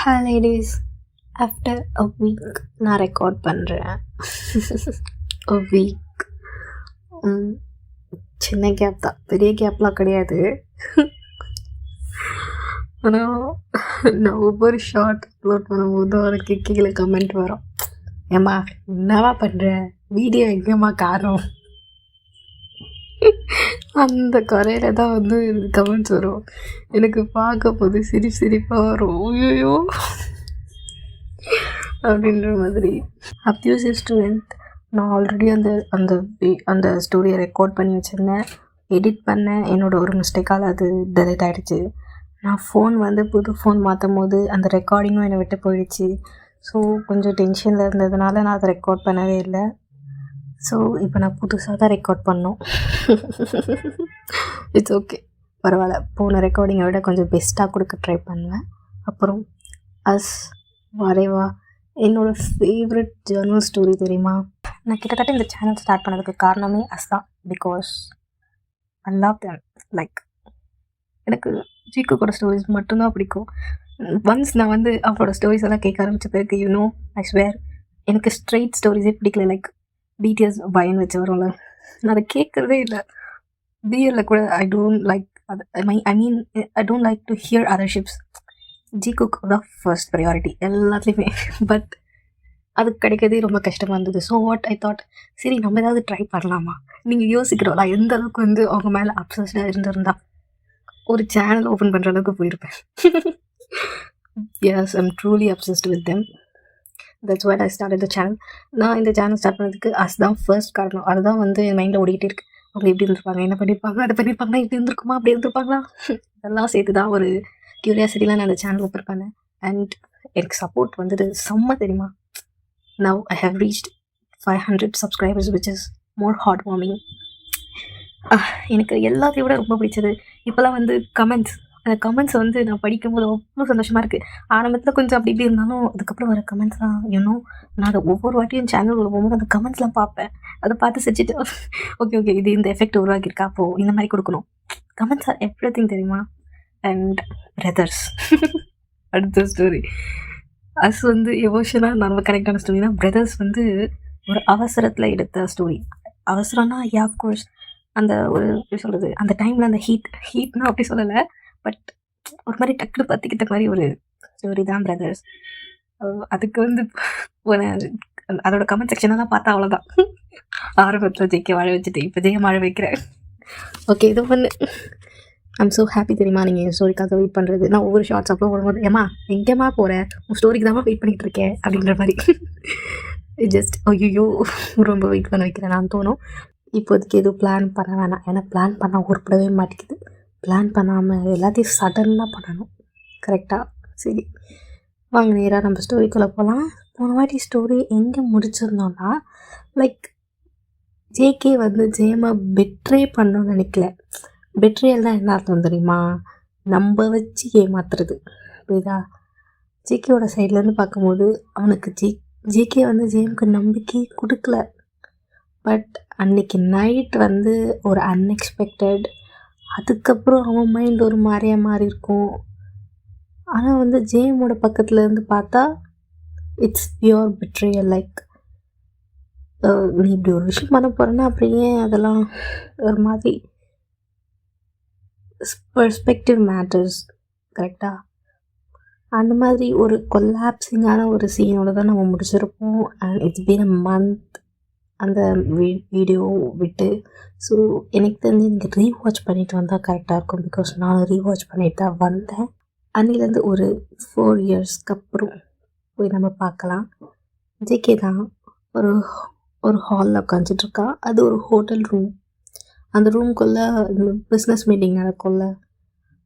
Hi ladies, after a week நான் record பண்ணுறேன். அ week சின்ன கேப் தான், பெரிய கேப்லாம் கிடையாது. ஆனால் நான் ஒவ்வொரு ஷார்ட் அப்லோட் பண்ணும்போதும் அதுக்கு கீழே கமெண்ட் வரும், ஏம்மா என்னவா பண்ணுற, வீடியோ எங்கேம்மா காரணம், அந்த குறையில தான் வந்து கமெண்ட்ஸ் வரும். எனக்கு பார்க்க போது சிரிப்பாக வரும். ஐயோ அப்படின்ற மாதிரி. அப்யூசிவ் ஸ்டூடெண்ட் நான் ஆல்ரெடி அந்த ஸ்டோரியை ரெக்கார்ட் பண்ணி வச்சுருந்தேன், எடிட் பண்ணேன். என்னோடய ஒரு மிஸ்டேக்கால் அது டெலிட் ஆகிடுச்சு. நான் ஃபோன் வந்து புது ஃபோன் மாற்றும் போது அந்த ரெக்கார்டிங்கும் என்னை விட்டு போயிடுச்சு. ஸோ கொஞ்சம் டென்ஷனில் இருந்ததுனால நான் அதை ரெக்கார்ட் பண்ணவே இல்லை. ஸோ இப்போ நான் புதுசாக தான் ரெக்கார்ட் பண்ணோம். இட்ஸ் ஓகே, பரவாயில்ல. போன ரெக்கார்டிங்கை விட கொஞ்சம் பெஸ்ட்டாக கொடுக்க ட்ரை பண்ணுவேன். அப்புறம் அஸ் வரைவா என்னோடய ஃபேவரட் ஜர்னல் ஸ்டோரி தெரியுமா? நான் கிட்டத்தட்ட இந்த சேனல் ஸ்டார்ட் பண்ணதுக்கு காரணமே அஸ் தான். Because I love them. Like எனக்கு ஜிக்கு கூட ஸ்டோரிஸ் மட்டும்தான் பிடிக்கும். ஒன்ஸ் நான் வந்து அவரோட ஸ்டோரிஸ் எல்லாம் கேட்க ஆரம்பித்த பிறகு ஐ ஸ்வேர் எனக்கு ஸ்ட்ரெயிட் ஸ்டோரிஸே பிடிக்கல. லைக் பிடிஎஸ் பயன் வச்சு வரும்ல, நான் அதை கேட்குறதே இல்லை. பிஎல்ல கூட I don't like I don't like to hear other ships. ஜிகுக்கு தான் ஃபர்ஸ்ட் ப்ரையாரிட்டி எல்லாத்துலேயுமே. பட் அது கிடைக்கிறதே ரொம்ப கஷ்டமாக இருந்தது. ஸோ வாட் ஐ தாட், சரி நம்ம ஏதாவது ட்ரை பண்ணலாமா? நீங்கள் யோசிக்கிறோம்ல, எந்த அளவுக்கு வந்து அவங்க மேலே அப்சஸ்டாக இருந்திருந்தா ஒரு சேனல் ஓப்பன் பண்ணுற அளவுக்கு போயிருப்பேன். Yes, I'm truly obsessed with them. That's what I start the channel. நான் இந்த சேனல் ஸ்டார்ட் பண்ணதுக்கு அதுதான் ஃபர்ஸ்ட் காரணம். அதுதான் வந்து என் மைண்டில் ஓடிக்கிட்டே இருக்கு. அவங்க எப்படி இருந்திருப்பாங்க, என்ன பண்ணியிருப்பாங்க, அதை பண்ணியிருப்பாங்களா, இப்படி இருந்திருக்குமா, அப்படி இருந்திருப்பாங்களா, இதெல்லாம் சேர்த்து தான் ஒரு க்யூரியாசிட்டியில் நான் அந்த சேனல் ஓப்பன் பண்ணேன். அண்ட் எனக்கு சப்போர்ட் வந்தது செம்ம தெரியுமா. Now I have reached 500 subscribers, which is more heartwarming. எனக்கு எல்லாத்தையும் விட ரொம்ப பிடிச்சது இப்போலாம் வந்து அந்த கமெண்ட்ஸ் வந்து நான் படிக்கும்போது அவ்வளோ சந்தோஷமாக இருக்குது. ஆரம்பத்தில் கொஞ்சம் அப்படி இப்படி இருந்தாலும் அதுக்கப்புறம் வர கமெண்ட்ஸ்லாம் நான் அதை ஒவ்வொரு வாட்டியும் சேனல் போகும்போது அந்த கமெண்ட்ஸ்லாம் பார்ப்பேன். அதை பார்த்து சிரிச்சிட்டு ஓகே இது இந்த எஃபெக்ட் உருவாக்கியிருக்கா, அப்போது இந்த மாதிரி கொடுக்கணும். கமெண்ட்ஸ் ஆர் எவ்ரிதிங் தெரியுமா. அண்ட் பிரதர்ஸ் அடுத்த ஸ்டோரி அஸ் வந்து எமோஷனாக நம்ம கனெக்டான ஸ்டோரினா, பிரதர்ஸ் வந்து ஒரு அவசரத்தில் எடுத்த ஸ்டோரி. அவசரம்னா ஆஃப்கோர்ஸ் அந்த ஒரு எப்படி சொல்கிறது, அந்த டைமில் அந்த ஹீட்னா அப்படி சொல்லலை, பட் ஒரு மாதிரி டக்குனு பற்றிக்கிட்ட மாதிரி ஒரு ஸ்டோரி தான் பிரதர்ஸ். அதுக்கு வந்து அதோட கமெண்ட் செக்ஷனெல்லாம் பார்த்தா அவ்வளோதான். ஆரம்பத்தில் ஜெயிக்க வாழ வச்சுட்டு இப்போ ஜெயம் வாழ வைக்கிறேன். ஓகே, இது ஒன்று ஐம் ஸோ ஹாப்பி தெரியுமா. நீங்கள் என் ஸ்டோரிக்காக வெயிட் பண்ணுறது. நான் ஒவ்வொரு ஷார்ட்ஸ் அப்புறம் வரும்போது, ஏம்மா எங்கேம்மா போகிறேன், உன் ஸ்டோரிக்கு தான் வெயிட் பண்ணிகிட்டு இருக்கேன் அப்படின்ற மாதிரி ஜஸ்ட் ஐயோ ரொம்ப வெயிட் பண்ண வைக்கிறேன் நான் தோணும். இப்போதைக்கு எதுவும் பிளான் பண்ண வேணாம், ஏன்னா பிளான் பண்ணால் உருப்படவே மாட்டேங்குது. பிளான் பண்ணாமல் எல்லாத்தையும் சடனாக பண்ணணும், கரெக்டாக. சரி வாங்க நேராக நம்ம ஸ்டோரிக்குள்ளே போகலாம். போன வாட்டி ஸ்டோரி எங்கே முடிச்சிருந்தோன்னா, லைக் ஜேகே வந்து ஜெயமா பெட்ரே பண்ணணும்னு நினைக்கல. பெட்ரியல் தான் என்ன அர்த்தம் தெரியுமா, நம்ம வச்சு ஏமாத்துறது. புரியுதா? ஜேகேவோட சைட்லேருந்து பார்க்கும்போது அவனுக்கு ஜேகே வந்து ஜேஎம்க்கு நம்பிக்கை கொடுக்கல. பட் அன்னைக்கு நைட் வந்து ஒரு அன்எக்ஸ்பெக்டட், அதுக்கப்புறம் அவன் மைண்ட் ஒரு மாதிரியா மாறி இருக்கும். ஆனால் வந்து ஜேஎம்மோட பக்கத்தில் இருந்து பார்த்தா இட்ஸ் பியூர் பெட்ரியல். லைக் நீ இப்படி ஒரு விஷயம் பண்ண போகிறேன்னா அப்படியே அதெல்லாம் ஒரு மாதிரி பெர்ஸ்பெக்டிவ் மேட்டர்ஸ், கரெக்டாக. அந்த மாதிரி ஒரு கொலாப்ஸிங்கான ஒரு சீனோட தான் நம்ம முடிச்சிருப்போம். And it's been a month அந்த வீடியோ விட்டு. ஸோ எனக்கு தெரிஞ்சு நீங்கள் ரீவாட்ச் பண்ணிட்டு வந்தால் கரெக்டாக இருக்கும். பிகாஸ் நான் ரீவாட்ச் பண்ணிட்டு தான் வந்தேன். அன்னிலேருந்து ஒரு 4 இயர்ஸ்க்கு அப்புறம் போய் நம்ம பார்க்கலாம். ஜேகே தான் ஒரு ஹாலில் உட்காந்துட்ருக்கா. அது ஒரு ஹோட்டல் ரூம். அந்த ரூம்குள்ளே பிஸ்னஸ் மீட்டிங் நடக்கும்ல,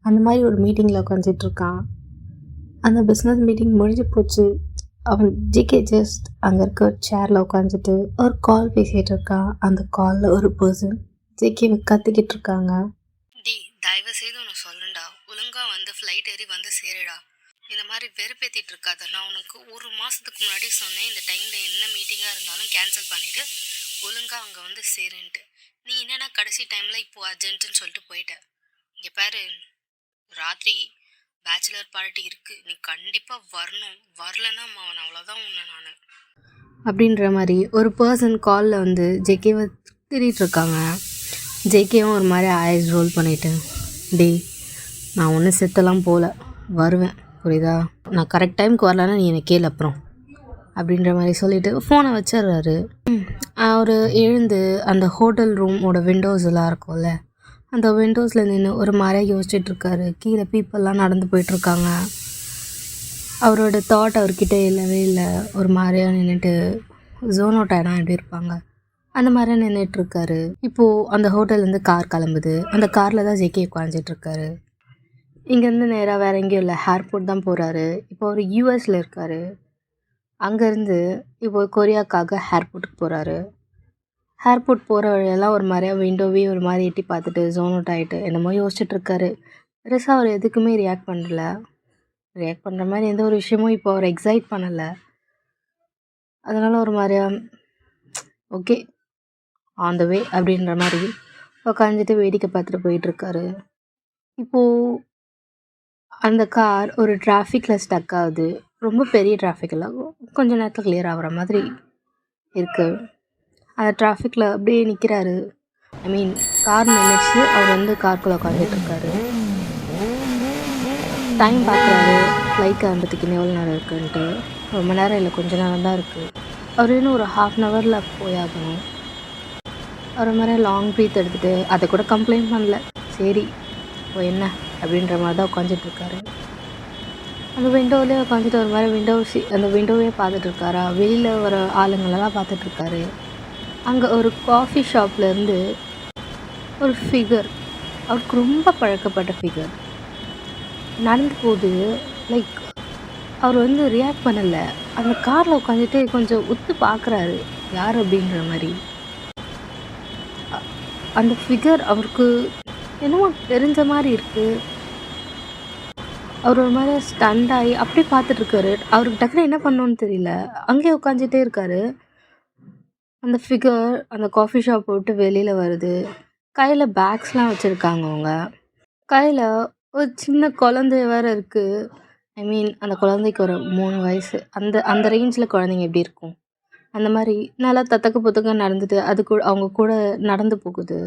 அந்த மாதிரி ஒரு மீட்டிங்கில் உட்காந்துட்ருக்கான். அந்த பிஸ்னஸ் மீட்டிங் முடிஞ்சு போச்சு. அவன் ஜிகே ஜஸ்ட் அங்கே இருக்க சேரில் உட்காந்துட்டு ஒரு கால் பேசிகிட்டு இருக்கான். அந்த காலில் ஒரு பர்சன் ஜிகேவை கத்திக்கிட்டு இருக்காங்க. டி தயவு செய்து உனக்கு சொல்லுண்டா, ஒழுங்காக வந்து ஃப்ளைட் ஏறி வந்து சேருடா. இந்த மாதிரி வெறுப்பேற்றிட்டு இருக்காத. நான் உனக்கு 1 மாதத்துக்கு முன்னாடி சொன்னேன், இந்த டைமில் என்ன மீட்டிங்காக இருந்தாலும் கேன்சல் பண்ணிவிட்டு ஒழுங்காக அங்கே வந்து சேருன்ட்டு. நீ என்னென்னா கடைசி டைமில் இப்போது அர்ஜென்ட்டுன்னு சொல்லிட்டு போயிட்ட. இங்கே பாரு, ராத்திரி பேச்சுலர் பார்ட்டி இருக்குது, நீ கண்டிப்பாக வரணும், வரலன்னா அவன் அவ்வளோதான் உன்னை நான் அப்படின்ற மாதிரி ஒரு பர்சன் காலில் வந்து ஜேகேவை திட்டிகிட்டு இருக்காங்க. ஜேகேவும் ஒரு மாதிரி ஐஸ் ரோல் பண்ணிவிட்டு, டேய் நான் ஒன்றும் செத்தெல்லாம் போகல, வருவேன் புரியுதா, நான் கரெக்ட் டைமுக்கு வரலன்னா நீ என்னை கேளு அப்புறம் அப்படின்ற மாதிரி சொல்லிவிட்டு ஃபோனை வச்சிடுறாரு. அவர் எழுந்து அந்த ஹோட்டல் ரூமோட விண்டோஸ் எல்லாம் இருக்கும்ல, அந்த விண்டோஸில் நின்று ஒரு மாதிரியாக யோசிச்சுட்ருக்காரு. கீழே பீப்புளெலாம் நடந்து போயிட்டுருக்காங்க. அவரோட தாட் அவர்கிட்ட இல்லவே இல்லை. ஒரு மாதிரியாக நின்றுட்டு ஜோன் அவுட் ஆகினா எப்படி இருப்பாங்க அந்த மாதிரி நின்றுட்டுருக்காரு. இப்போது அந்த ஹோட்டல்லேருந்து கார் கிளம்புது. அந்த காரில் தான் ஜேகே உட்காந்துட்ருக்காரு. இங்கேருந்து நேராக வேறு எங்கேயும் இல்லை, ஏர்போர்ட் தான் போகிறாரு. இப்போ அவர் யூஎஸில் இருக்கார். அங்கேருந்து இப்போ கொரியாக்காக ஏர்போர்ட்டுக்கு போகிறாரு. ஏர்போர்ட் போகிற வழியெல்லாம் ஒரு மாதிரியாக விண்டோவே ஒரு மாதிரி எட்டி பார்த்துட்டு ஜோன் அவுட் ஆகிட்டு என்னமோ யோசிச்சுட்ருக்காரு. பெருசாக அவர் எதுக்குமே ரியாக்ட் பண்ணுற மாதிரி எந்த ஒரு விஷயமும் இப்போ அவர் எக்ஸைட் பண்ணலை. அதனால் ஒரு மாதிரியா ஓகே ஆன் த வே அப்படின்ற மாதிரி உட்காந்துட்டு வேடிக்கை பார்த்துட்டு போயிட்டுருக்காரு. இப்போது அந்த கார் ஒரு டிராஃபிக்கில் ஸ்டக் ஆகுது. ரொம்ப பெரிய டிராஃபிக்கில் கொஞ்சம் நேரத்தில் கிளியர் ஆகிற மாதிரி இருக்குது. அந்த டிராஃபிக்கில் அப்படியே நிற்கிறாரு. கார் நின்றுச்சு. அவர் வந்து காருக்குள்ளே உட்காந்துட்ருக்காரு. டைம் பார்க்குறாரு. ஃப்ளைட் கிளம்புறதுக்கு இன்னும் எவ்வளோ நேரம் இருக்குன்ட்டு. ரொம்ப நேரம் இல்லை, கொஞ்சம் நேரம் தான் இருக்குது. அவர் இன்னும் ஒரு 1/2 hourல போயாகணும். அவர் மாதிரி லாங் ப்ரீத் எடுத்துகிட்டு அதை கூட கம்ப்ளைண்ட் பண்ணல. சரி இப்போ என்ன அப்படின்ற மாதிரி தான் உட்காந்துட்ருக்காரு. அந்த விண்டோவிலே உட்காந்துட்டு ஒரு மாதிரி அந்த விண்டோவே பார்த்துட்ருக்காரா. வெளியில் வர ஆளுங்களெல்லாம் பார்த்துட்ருக்காரு. அங்கே ஒரு காஃபி ஷாப்லேருந்து ஒரு ஃபிகர், அவருக்கு ரொம்ப பழக்கப்பட்ட ஃபிகர் நடந்து போகுது. லைக் அவர் வந்து ரியாக்ட் பண்ணலை. அந்த காரில் உட்காந்துட்டு கொஞ்சம் உத்து பார்க்குறாரு யார் அப்படின்ற மாதிரி. அந்த ஃபிகர் அவருக்கு என்னமோ தெரிஞ்ச மாதிரி இருக்குது. அவர் ஒரு மாதிரி ஸ்டண்ட் ஆகி அப்படியே பார்த்துட்ருக்காரு. அவருக்கு டக்குனு என்ன பண்ணணுன்னு தெரியல. அங்கேயே உட்காந்துட்டே இருக்காரு. அந்த ஃபிகர் அந்த காஃபி ஷாப் விட்டு வெளியில் வருது. கையில் பேக்ஸ்லாம் வச்சுருக்காங்க. அவங்க கையில் ஒரு சின்ன குழந்தை வேறு இருக்குது. அந்த குழந்தைக்கு ஒரு 3 வயசு. அந்த ரேஞ்சில் குழந்தைங்க எப்படி இருக்கும் அந்த மாதிரி நல்லா தத்தக்க புத்தக்க நடந்துட்டு அது கூட அவங்க கூட நடந்து போகுது.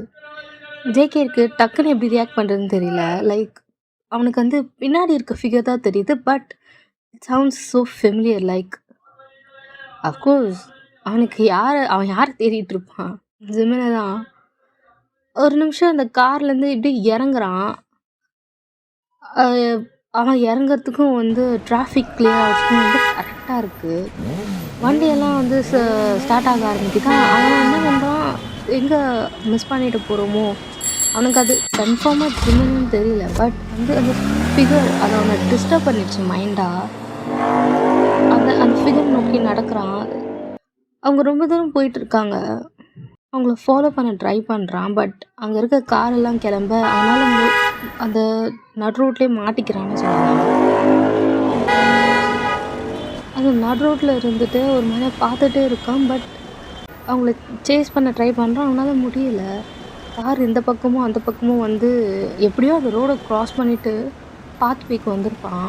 ஜேகேக்கு டக்குன்னு எப்படி ரியாக்ட் பண்ணுறதுன்னு தெரியல. லைக் அவனுக்கு வந்து பின்னாடி இருக்க ஃபிகர் தான் தெரியுது. But it sounds so familiar. Like of course அவன் யாரை தேடிட்டு இருப்பான்? ஜிமினை தான். ஒரு நிமிஷம் அந்த கார்லேருந்து இப்படி இறங்குறான். அவன் இறங்குறதுக்கும் வந்து டிராஃபிக் கிளியர் ஆகிறதுக்கும் வந்து கரெக்டாக இருக்குது. வண்டியெல்லாம் வந்து ஸ்டார்ட் ஆக ஆரம்பிக்குதான். அவன் என்ன பண்ணுறான், எங்கே மிஸ் பண்ணிட்டு போகிறோமோ, அவனுக்கு அது கன்ஃபார்மாக ஜிமின்னு தெரியல. பட் வந்து அந்த ஃபிகர் அதை அவனை டிஸ்டர்ப் பண்ணிடுச்சு மைண்டாக. அந்த ஃபிகர் நோக்கி நடக்கிறான். அவங்க ரொம்ப தூரம் போயிட்டுருக்காங்க. அவங்கள ஃபாலோ பண்ண ட்ரை பண்ணுறான். பட் அங்கே இருக்க காரெல்லாம் கிளம்ப அவனால் அந்த நடு ரோட்லேயே மாட்டிக்கிறான்னு சொல்லலாம். அந்த நடு ரோட்டில் இருந்துட்டு ஒரு மாதிரி பார்த்துட்டே இருக்கான். பட் அவங்கள சேஸ் பண்ண ட்ரை பண்ணுறான். அவனால் முடியல. கார் இந்த பக்கமும் அந்த பக்கமும் வந்து எப்படியோ அந்த ரோடை க்ராஸ் பண்ணிவிட்டு பாத்வேக்கு வந்திருப்பான்.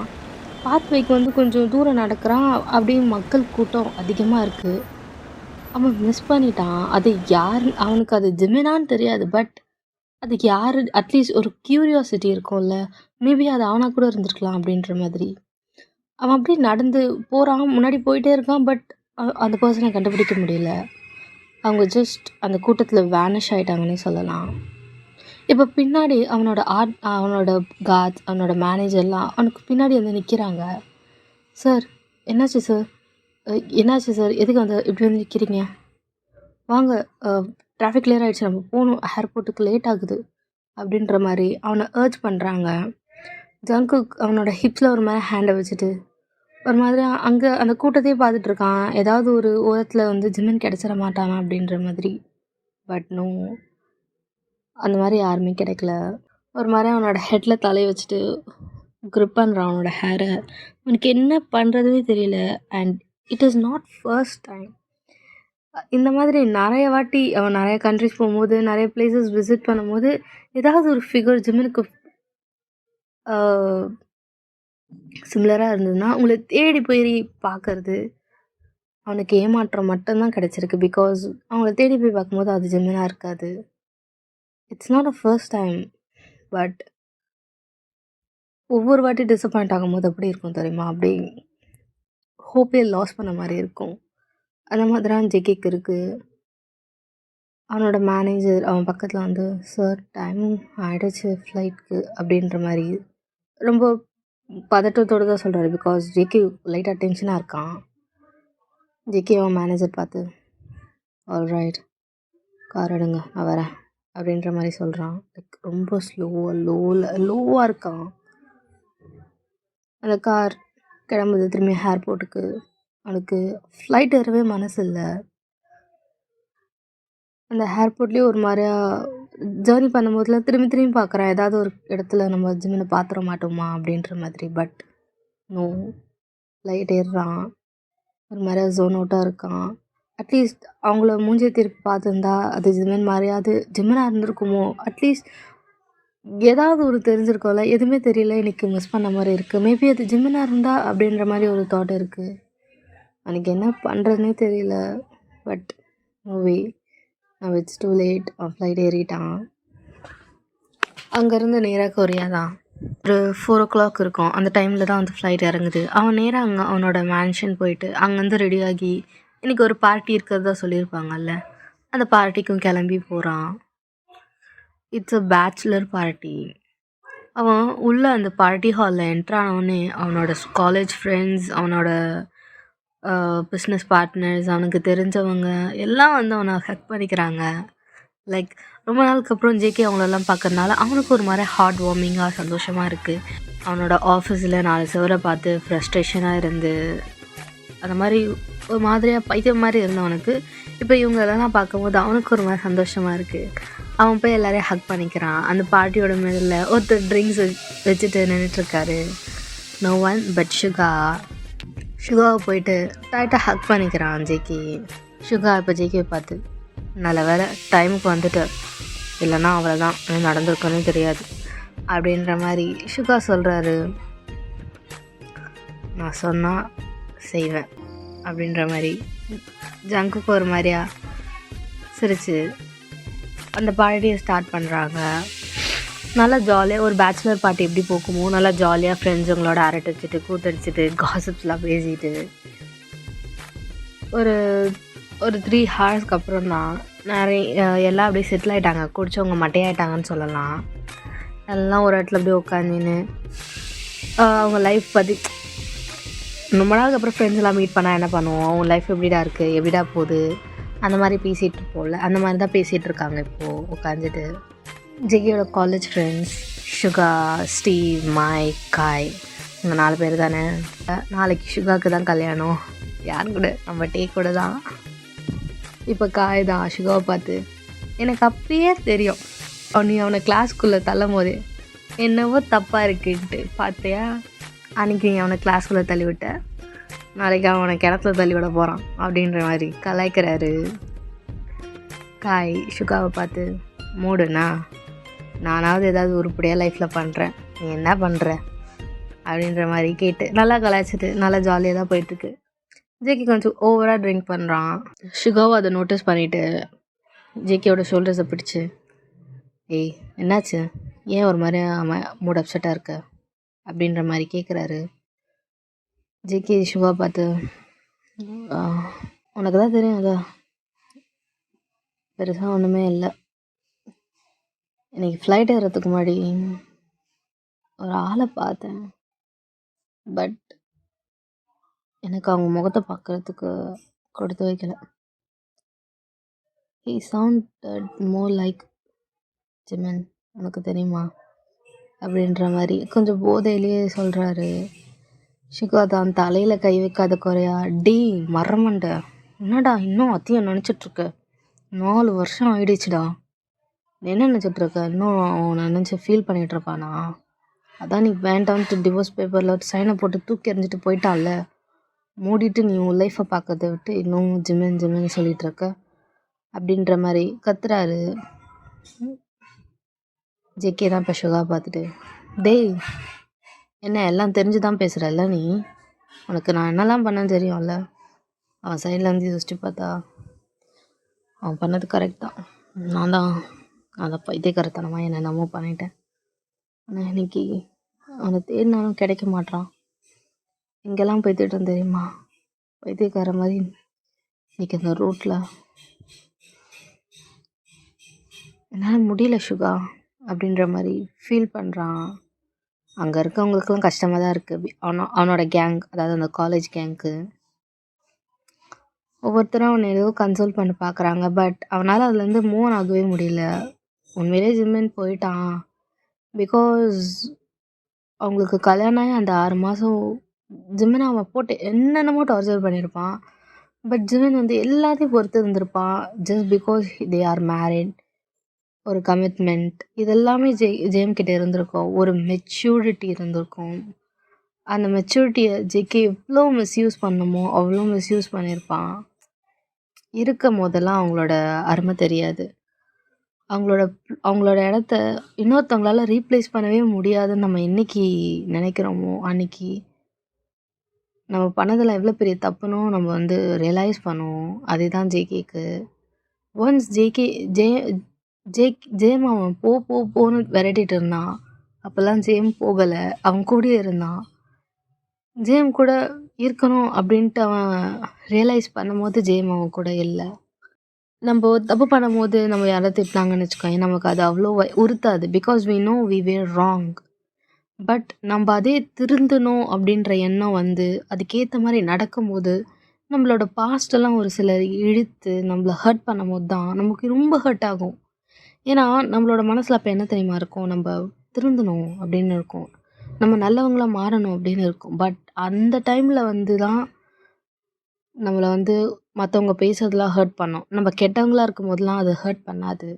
பாத்வேக்கு வந்து கொஞ்சம் தூரம் நடக்கிறான். அப்படியே மக்கள் கூட்டம் அதிகமாக இருக்குது. அவன் மிஸ் பண்ணிட்டான். அது யார், அவனுக்கு அது ஜிமினான்னு தெரியாது. பட் அது யார், அட்லீஸ்ட் ஒரு க்யூரியாசிட்டி இருக்கும்ல, மேபி அது அவனாக கூட இருந்திருக்கலாம் அப்படின்ற மாதிரி. அவன் அப்படியே நடந்து போகிறான். முன்னாடி போயிட்டே இருக்கான். பட் அந்த பர்சனை கண்டுபிடிக்க முடியல. அவங்க ஜஸ்ட் அந்த கூட்டத்தில் வேனிஷ் ஆகிட்டாங்கன்னே சொல்லலாம். இப்போ பின்னாடி அவனோட கார்ட்ஸ், அவனோட மேனேஜர்லாம் அவனுக்கு பின்னாடி வந்து நிற்கிறாங்க. சார் என்னாச்சு சார், என்னாச்சு சார், எதுக்கு வந்து இப்படி வந்து நிற்கிறீங்க, வாங்க டிராஃபிக் கிளியர் ஆகிடுச்சு, நம்ம போகணும், ஏர்போர்ட்டுக்கு லேட் ஆகுது அப்படின்ற மாதிரி அவனை ஏர்ஜ் பண்ணுறாங்க. ஜங்குக் அவனோட ஹிப்ஸில் ஒரு மாதிரி ஹேண்டை வச்சுட்டு ஒரு மாதிரி அங்கே அந்த கூட்டத்தையே பார்த்துட்ருக்கான். ஏதாவது ஒரு ஓரத்தில் வந்து ஜிமின் கிடச்சிட மாட்டானா அப்படின்ற மாதிரி. பட் நோ, அந்த மாதிரி யாருமே கிடைக்கல. ஒரு மாதிரி அவனோட ஹெட்டில் தலையை வச்சுட்டு க்ரிப் பண்ணுறான் அவனோட ஹேரை. அவனுக்கு என்ன பண்ணுறதுனே தெரியல. And it is not first time. இந்த மாதிரி நிறைய வாட்டி அவன் நிறைய கண்ட்ரிஸ் போகும்போது, நிறைய பிளேசஸ் விசிட் பண்ணும்போது ஏதாவது ஒரு ஃபிகர் ஜிமினுக்கு சிமிலராக இருந்ததுன்னா அவங்கள தேடி போய் பார்க்கறது அவனுக்கு ஏமாற்றம் மட்டும்தான் கிடச்சிருக்கு. பிகாஸ் அவங்கள தேடி போய் பார்க்கும்போது அது ஜென்யூனாக இருக்காது. It's not a first time. But ஒவ்வொரு வாட்டி டிசப்பாயிண்ட் ஆகும்போது எப்படி இருக்கும் தெரியுமா? அப்படியே ஹோப்பே லாஸ் பண்ண மாதிரி இருக்கும். அந்த மாதிரி தான் ஜேகேக்கு இருக்குது. அவனோட மேனேஜர் அவன் பக்கத்தில் வந்து, சார் டைம் ஆகிடுச்சு ஃப்ளைட்க்கு அப்படின்ற மாதிரி ரொம்ப பதட்டத்தோடு தான் சொல்கிறாரு. பிகாஸ் ஜேகே லைட்டாக டென்ஷனாக இருக்கான். ஜேகே அவன் மேனேஜர் பார்த்து, ஆல்ரைட் கார் எடுங்க நான் வரேன் அப்படின்ற மாதிரி சொல்கிறான். லைக் ரொம்ப லோவாக இருக்கான். அந்த கார் கிளம்புது திரும்பி ஏர்போர்ட்டுக்கு. அவனுக்கு ஃப்ளைட் ஏறவே மனசு இல்லை. அந்த ஏர்போர்ட்லேயே ஒரு மாதிரியா ஜேர்னி பண்ணும்போதுலாம் திரும்பி பார்க்குறான். ஏதாவது ஒரு இடத்துல நம்ம ஜிம்மினை பார்த்துட மாட்டோமா அப்படின்ற மாதிரி. பட் நோ, ஃப்ளைட் ஏறுறான். ஒரு மாதிரியா ஜோன் அவுட்டாக இருக்கான். அட்லீஸ்ட் அவங்கள மூஞ்சியை திருப்பி பார்த்துருந்தா அது ஜிம்மன் மாதிரியாவது ஜிம்மனாக இருந்திருக்குமோ. அட்லீஸ்ட் ஏதாவது ஒரு தெரிஞ்சிருக்கோம்ல. எதுவுமே தெரியல, எனக்கு மிஸ் பண்ண மாதிரி இருக்குது. மேபி அது ஜிம்மனாக இருந்தா அப்படின்ற மாதிரி ஒரு தாட் இருக்குது. எனக்கு என்ன பண்ணுறதுனே தெரியல. பட் மூவி நான் இட்ஸ் டூ லேட். அவன் ஃப்ளைட் ஏறிட்டான். அங்கேருந்து நேராக கொரியா தான். ஒரு 4 o'clock இருக்கும். அந்த டைமில் தான் வந்து ஃப்ளைட் இறங்குது. அவன் நேராக அங்கே அவனோட மேன்ஷன் போயிட்டு அங்கேருந்து ரெடியாகி இன்றைக்கி ஒரு பார்ட்டி இருக்கிறதா சொல்லியிருப்பாங்கல்ல, அந்த பார்ட்டிக்கும் கிளம்பி போகிறான். It's a bachelor party. அவன் உள்ளே அந்த பார்ட்டி ஹாலில் என்ட்ரானோடனே அவனோட காலேஜ் ஃப்ரெண்ட்ஸ், அவனோட பிஸ்னஸ் பார்ட்னர்ஸ், அவனுக்கு தெரிஞ்சவங்க எல்லாம் வந்து அவனை ஹக் பண்ணிக்கிறாங்க. லைக் ரொம்ப நாளுக்கு அப்புறம் ஜேகே அவங்களெல்லாம் பார்க்கறனால அவனுக்கு ஒரு மாதிரி ஹார்ட் வார்மிங்காக சந்தோஷமாக இருக்குது. அவனோட ஆஃபீஸில் 4 சுவரை பார்த்து ஃப்ரஸ்ட்ரேஷனாக இருந்து அந்த மாதிரி ஒரு மாதிரியாக பைத்தியம் மாதிரி இருந்தவனுக்கு இப்போ இவங்களெல்லாம் பார்க்கும்போது அவனுக்கு ஒரு மாதிரி சந்தோஷமாக இருக்குது. அவன் போய் எல்லாரையும் ஹக் பண்ணிக்கிறான். அந்த பார்ட்டியோட மிடில் ஒருத்தர் ட்ரிங்க்ஸ் வச்சுட்டு நின்றுட்டுருக்காரு. நோ ஒன் பட் சுகாவை போயிட்டு டைட்டாக ஹக் பண்ணிக்கிறான் ஜேகே. சுகா இப்போ ஜேகே பார்த்து, நல்ல வேலை டைமுக்கு வந்துட்டு, இல்லைன்னா அவ்வளோதான் என்ன நடந்திருக்குன்னு தெரியாது அப்படின்ற மாதிரி சுகா சொல்கிறாரு. நான் சொன்னால் செய்வேன் அப்படின்ற மாதிரி ஜங்குக்கு ஒரு மாதிரியா சிரிச்சு அந்த பார்ட்டியை ஸ்டார்ட் பண்ணுறாங்க. நல்லா ஜாலியாக ஒரு பேச்சுலர் பார்ட்டி எப்படி போக்குமோ நல்லா ஜாலியாக ஃப்ரெண்ட்ஸுங்களோட அரட்டடிச்சிட்டு கூத்தடிச்சிட்டு காசிப்ஸ்லாம் பேசிட்டு ஒரு 3 ஹார்ஸ்க்கு அப்புறம் தான் நிறைய எல்லாம் அப்படியே செட்டில் ஆகிட்டாங்க. குடிச்சவங்க மட்டையாயிட்டாங்கன்னு சொல்லலாம். எல்லாம் ஒரு இடத்துல அப்படியே உட்காந்துன்னு அவங்க லைஃப் பற்றி ரொம்ப நாளுக்கு அப்புறம் ஃப்ரெண்ட்ஸ் எல்லாம் மீட் பண்ணால் என்ன பண்ணுவோம், அவங்க லைஃப் எப்படிடா இருக்குது எப்படிடா போகுது அந்த மாதிரி பேசிகிட்டு இருப்போம்ல, அந்த மாதிரி தான் பேசிகிட்டு இருக்காங்க இப்போது உட்காந்துட்டு. ஜெகியோட காலேஜ் ஃப்ரெண்ட்ஸ் சுகா, ஸ்டீவ், மைக், காய், இவங்க 4 பேர் தானே. நாளைக்கு சுகாவுக்கு தான் கல்யாணம். யார் கூட? நம்ம டே கூட தான். இப்போ காய் தான் சுகாவை பார்த்து, எனக்கு அப்பயே தெரியும் நீ அவனை கிளாஸ்க்குள்ளே தள்ளும் போதே என்னவோ தப்பாக இருக்குன்ட்டு. பார்த்தியா, அன்றைக்கி நீ அவனை கிளாஸ்க்குள்ளே தள்ளி விட்ட, நாளைக்கு அவனை கிணத்துல தள்ளி விட போகிறான் அப்படின்ற மாதிரி கலாய்க்கிறாரு. காய் சுகாவை பார்த்து, மூடுண்ணா, நானாவது ஏதாவது உருப்படியாக லைஃப்பில் பண்ணுறேன், நீ என்ன பண்ணுற அப்படின்ற மாதிரி கேட்டு நல்லா கலாய்ச்சிட்டு நல்லா ஜாலியாக தான் போயிட்டுருக்கு. ஜேகே கொஞ்சம் ஓவராக ட்ரிங்க் பண்ணுறான். சுகாவும் அதை நோட்டீஸ் பண்ணிவிட்டு ஜேகேயோட ஷோல்டர்ஸை பிடிச்சி, ஏய் என்னாச்சு, ஏன் ஒரு மாதிரி மூட் அப்செட்டாக இருக்க அப்படின்ற மாதிரி கேட்குறாரு. ஜேகே சுகா பார்த்து, உனக்கு தான் தெரியும், அதான் பெருசாக ஒன்றுமே இல்லை. இன்றைக்கி ஃப்ளைட் ஏறுறதுக்கு முன்னாடி ஒரு ஆளை பார்த்தேன். பட் எனக்கு அவங்க முகத்தை பார்க்குறதுக்கு கொடுத்து வைக்கல. ஹீ சவுண்டட் மோர் லைக் ஜிமன், உனக்கு தெரியுமா அப்படின்ற மாதிரி கொஞ்சம் போதையிலேயே சொல்கிறாரு. சுகா தான் தலையில் கை வைக்காத குறையா, டீ மரமண்ட, என்னடா இன்னும் அத்தையும் நினச்சிட்ருக்க, 4 வருஷம் ஆயிடுச்சுடா, என்ன நினச்சிட்ருக்க, இன்னும் நினச்சி ஃபீல் பண்ணிகிட்ருப்பானா, அதான் நீ வேண்டான்ட்டு டிவோர்ஸ் பேப்பரில் சைனை போட்டு தூக்கி எறிஞ்சிட்டு போயிட்டான்ல, மூடிட்டு நீ உன் லைஃப்பை பார்க்கறத விட்டு இன்னும் ஜிம்மின்னு சொல்லிகிட்ருக்க அப்படின்ற மாதிரி கத்துறாரு. ஜேகே தான் இப்போ சுகா பார்த்துட்டு, டேய் என்ன எல்லாம் தெரிஞ்சு தான் பேசுகிறல்ல நீ? உனக்கு நான் என்னெல்லாம் பண்ணேன்னு தெரியும்ல? அவன் சைட்லேருந்து யோசிச்சு பார்த்தா அவன் பண்ணது கரெக்ட் தான். நான் தான் அதை பைத்தியக்காரத்தனமாக என்னென்னமோ பண்ணிட்டேன். ஆனால் இன்னைக்கு அவனை தேடினாலும் கிடைக்க மாட்றான். எங்கெல்லாம் போய் தேடுறேன் தெரியுமா? பைத்தியக்கார மாதிரி இன்னைக்கு அந்த ரோட்டில் என்னால் முடியல சுகா அப்படின்ற மாதிரி ஃபீல் பண்ணுறான். அங்கே இருக்கவங்களுக்குலாம் கஷ்டமாக தான் இருக்குது. அவனோட கேங், அதாவது அந்த காலேஜ் கேங்க்கு ஒவ்வொருத்தரும் அவனை ஏதோ கன்சோல் பண்ண பார்க்குறாங்க. பட் அவனால் அதுலேருந்து மூவ் ஆகவே முடியல. உண்மையிலே ஜிம்மின்னு போயிட்டான். பிகாஸ் அவங்களுக்கு கல்யாணம் ஆகி அந்த 6 மாதம் ஜிம்மின் அவன் போட்டு என்னென்னமோ டார்ச்சர் பண்ணியிருப்பான். பட் ஜிம்மின் வந்து எல்லாத்தையும் பொறுத்து இருந்திருப்பான். Just because they are married. ஒரு கமிட்மெண்ட் இதெல்லாமே ஜேம் கிட்ட இருந்திருக்கும். ஒரு மெச்சூரிட்டி இருந்திருக்கும். அந்த மெச்சூரிட்டியை ஜேகே எவ்வளோ மிஸ்யூஸ் பண்ணணுமோ அவ்வளோ மிஸ்யூஸ் பண்ணியிருப்பான். இருக்கும் போதெல்லாம் அவங்களோட அருமை தெரியாது. அவங்களோட இடத்த இன்னொருத்தவங்களால ரீப்ளேஸ் பண்ணவே முடியாதுன்னு நம்ம என்னைக்கு நினைக்கிறோமோ அன்னைக்கு நம்ம பண்ணதில் எவ்வளோ பெரிய தப்புனோ நம்ம வந்து ரியலைஸ் பண்ணுவோம். அதுதான் ஜேகேக்கு. ஒன்ஸ் ஜேம் அவன் போன்னு விரட்டிட்டு இருந்தான். அப்போல்லாம் ஜேம் போகலை, அவன் கூடயே இருந்தான். ஜேம் கூட இருக்கணும் அப்படின்ட்டு அவன் ரியலைஸ் பண்ணும்போது ஜேம் அவன் கூட இல்லை. நம்ம தப்பு பண்ணும்போது நம்ம யாராவது திட்டினாங்கன்னு வச்சுக்கோங்க, நமக்கு அது அவ்வளோ உறுத்தாது. Because we know we were wrong. பட் நம்ம அதே திருந்தணும் அப்படின்ற எண்ணம் வந்து அதுக்கேற்ற மாதிரி நடக்கும்போது நம்மளோட பாஸ்டெல்லாம் ஒரு சிலர் இழுத்து நம்மளை ஹர்ட் பண்ணும்போது தான் நமக்கு ரொம்ப ஹர்ட் ஆகும். ஏன்னா நம்மளோட மனசில் அப்போ என்ன தெரியுமா இருக்கும்? நம்ம திருந்தணும் அப்படின்னு இருக்கும், நம்ம நல்லவங்களாக மாறணும் அப்படின்னு இருக்கும். பட் அந்த டைமில் வந்து தான் நம்மளை வந்து மற்றவங்க பேசுறதுலாம் ஹர்ட் பண்ணோம். நம்ம கெட்டவங்களாக இருக்கும் போதெல்லாம் அது ஹர்ட் பண்ணாது.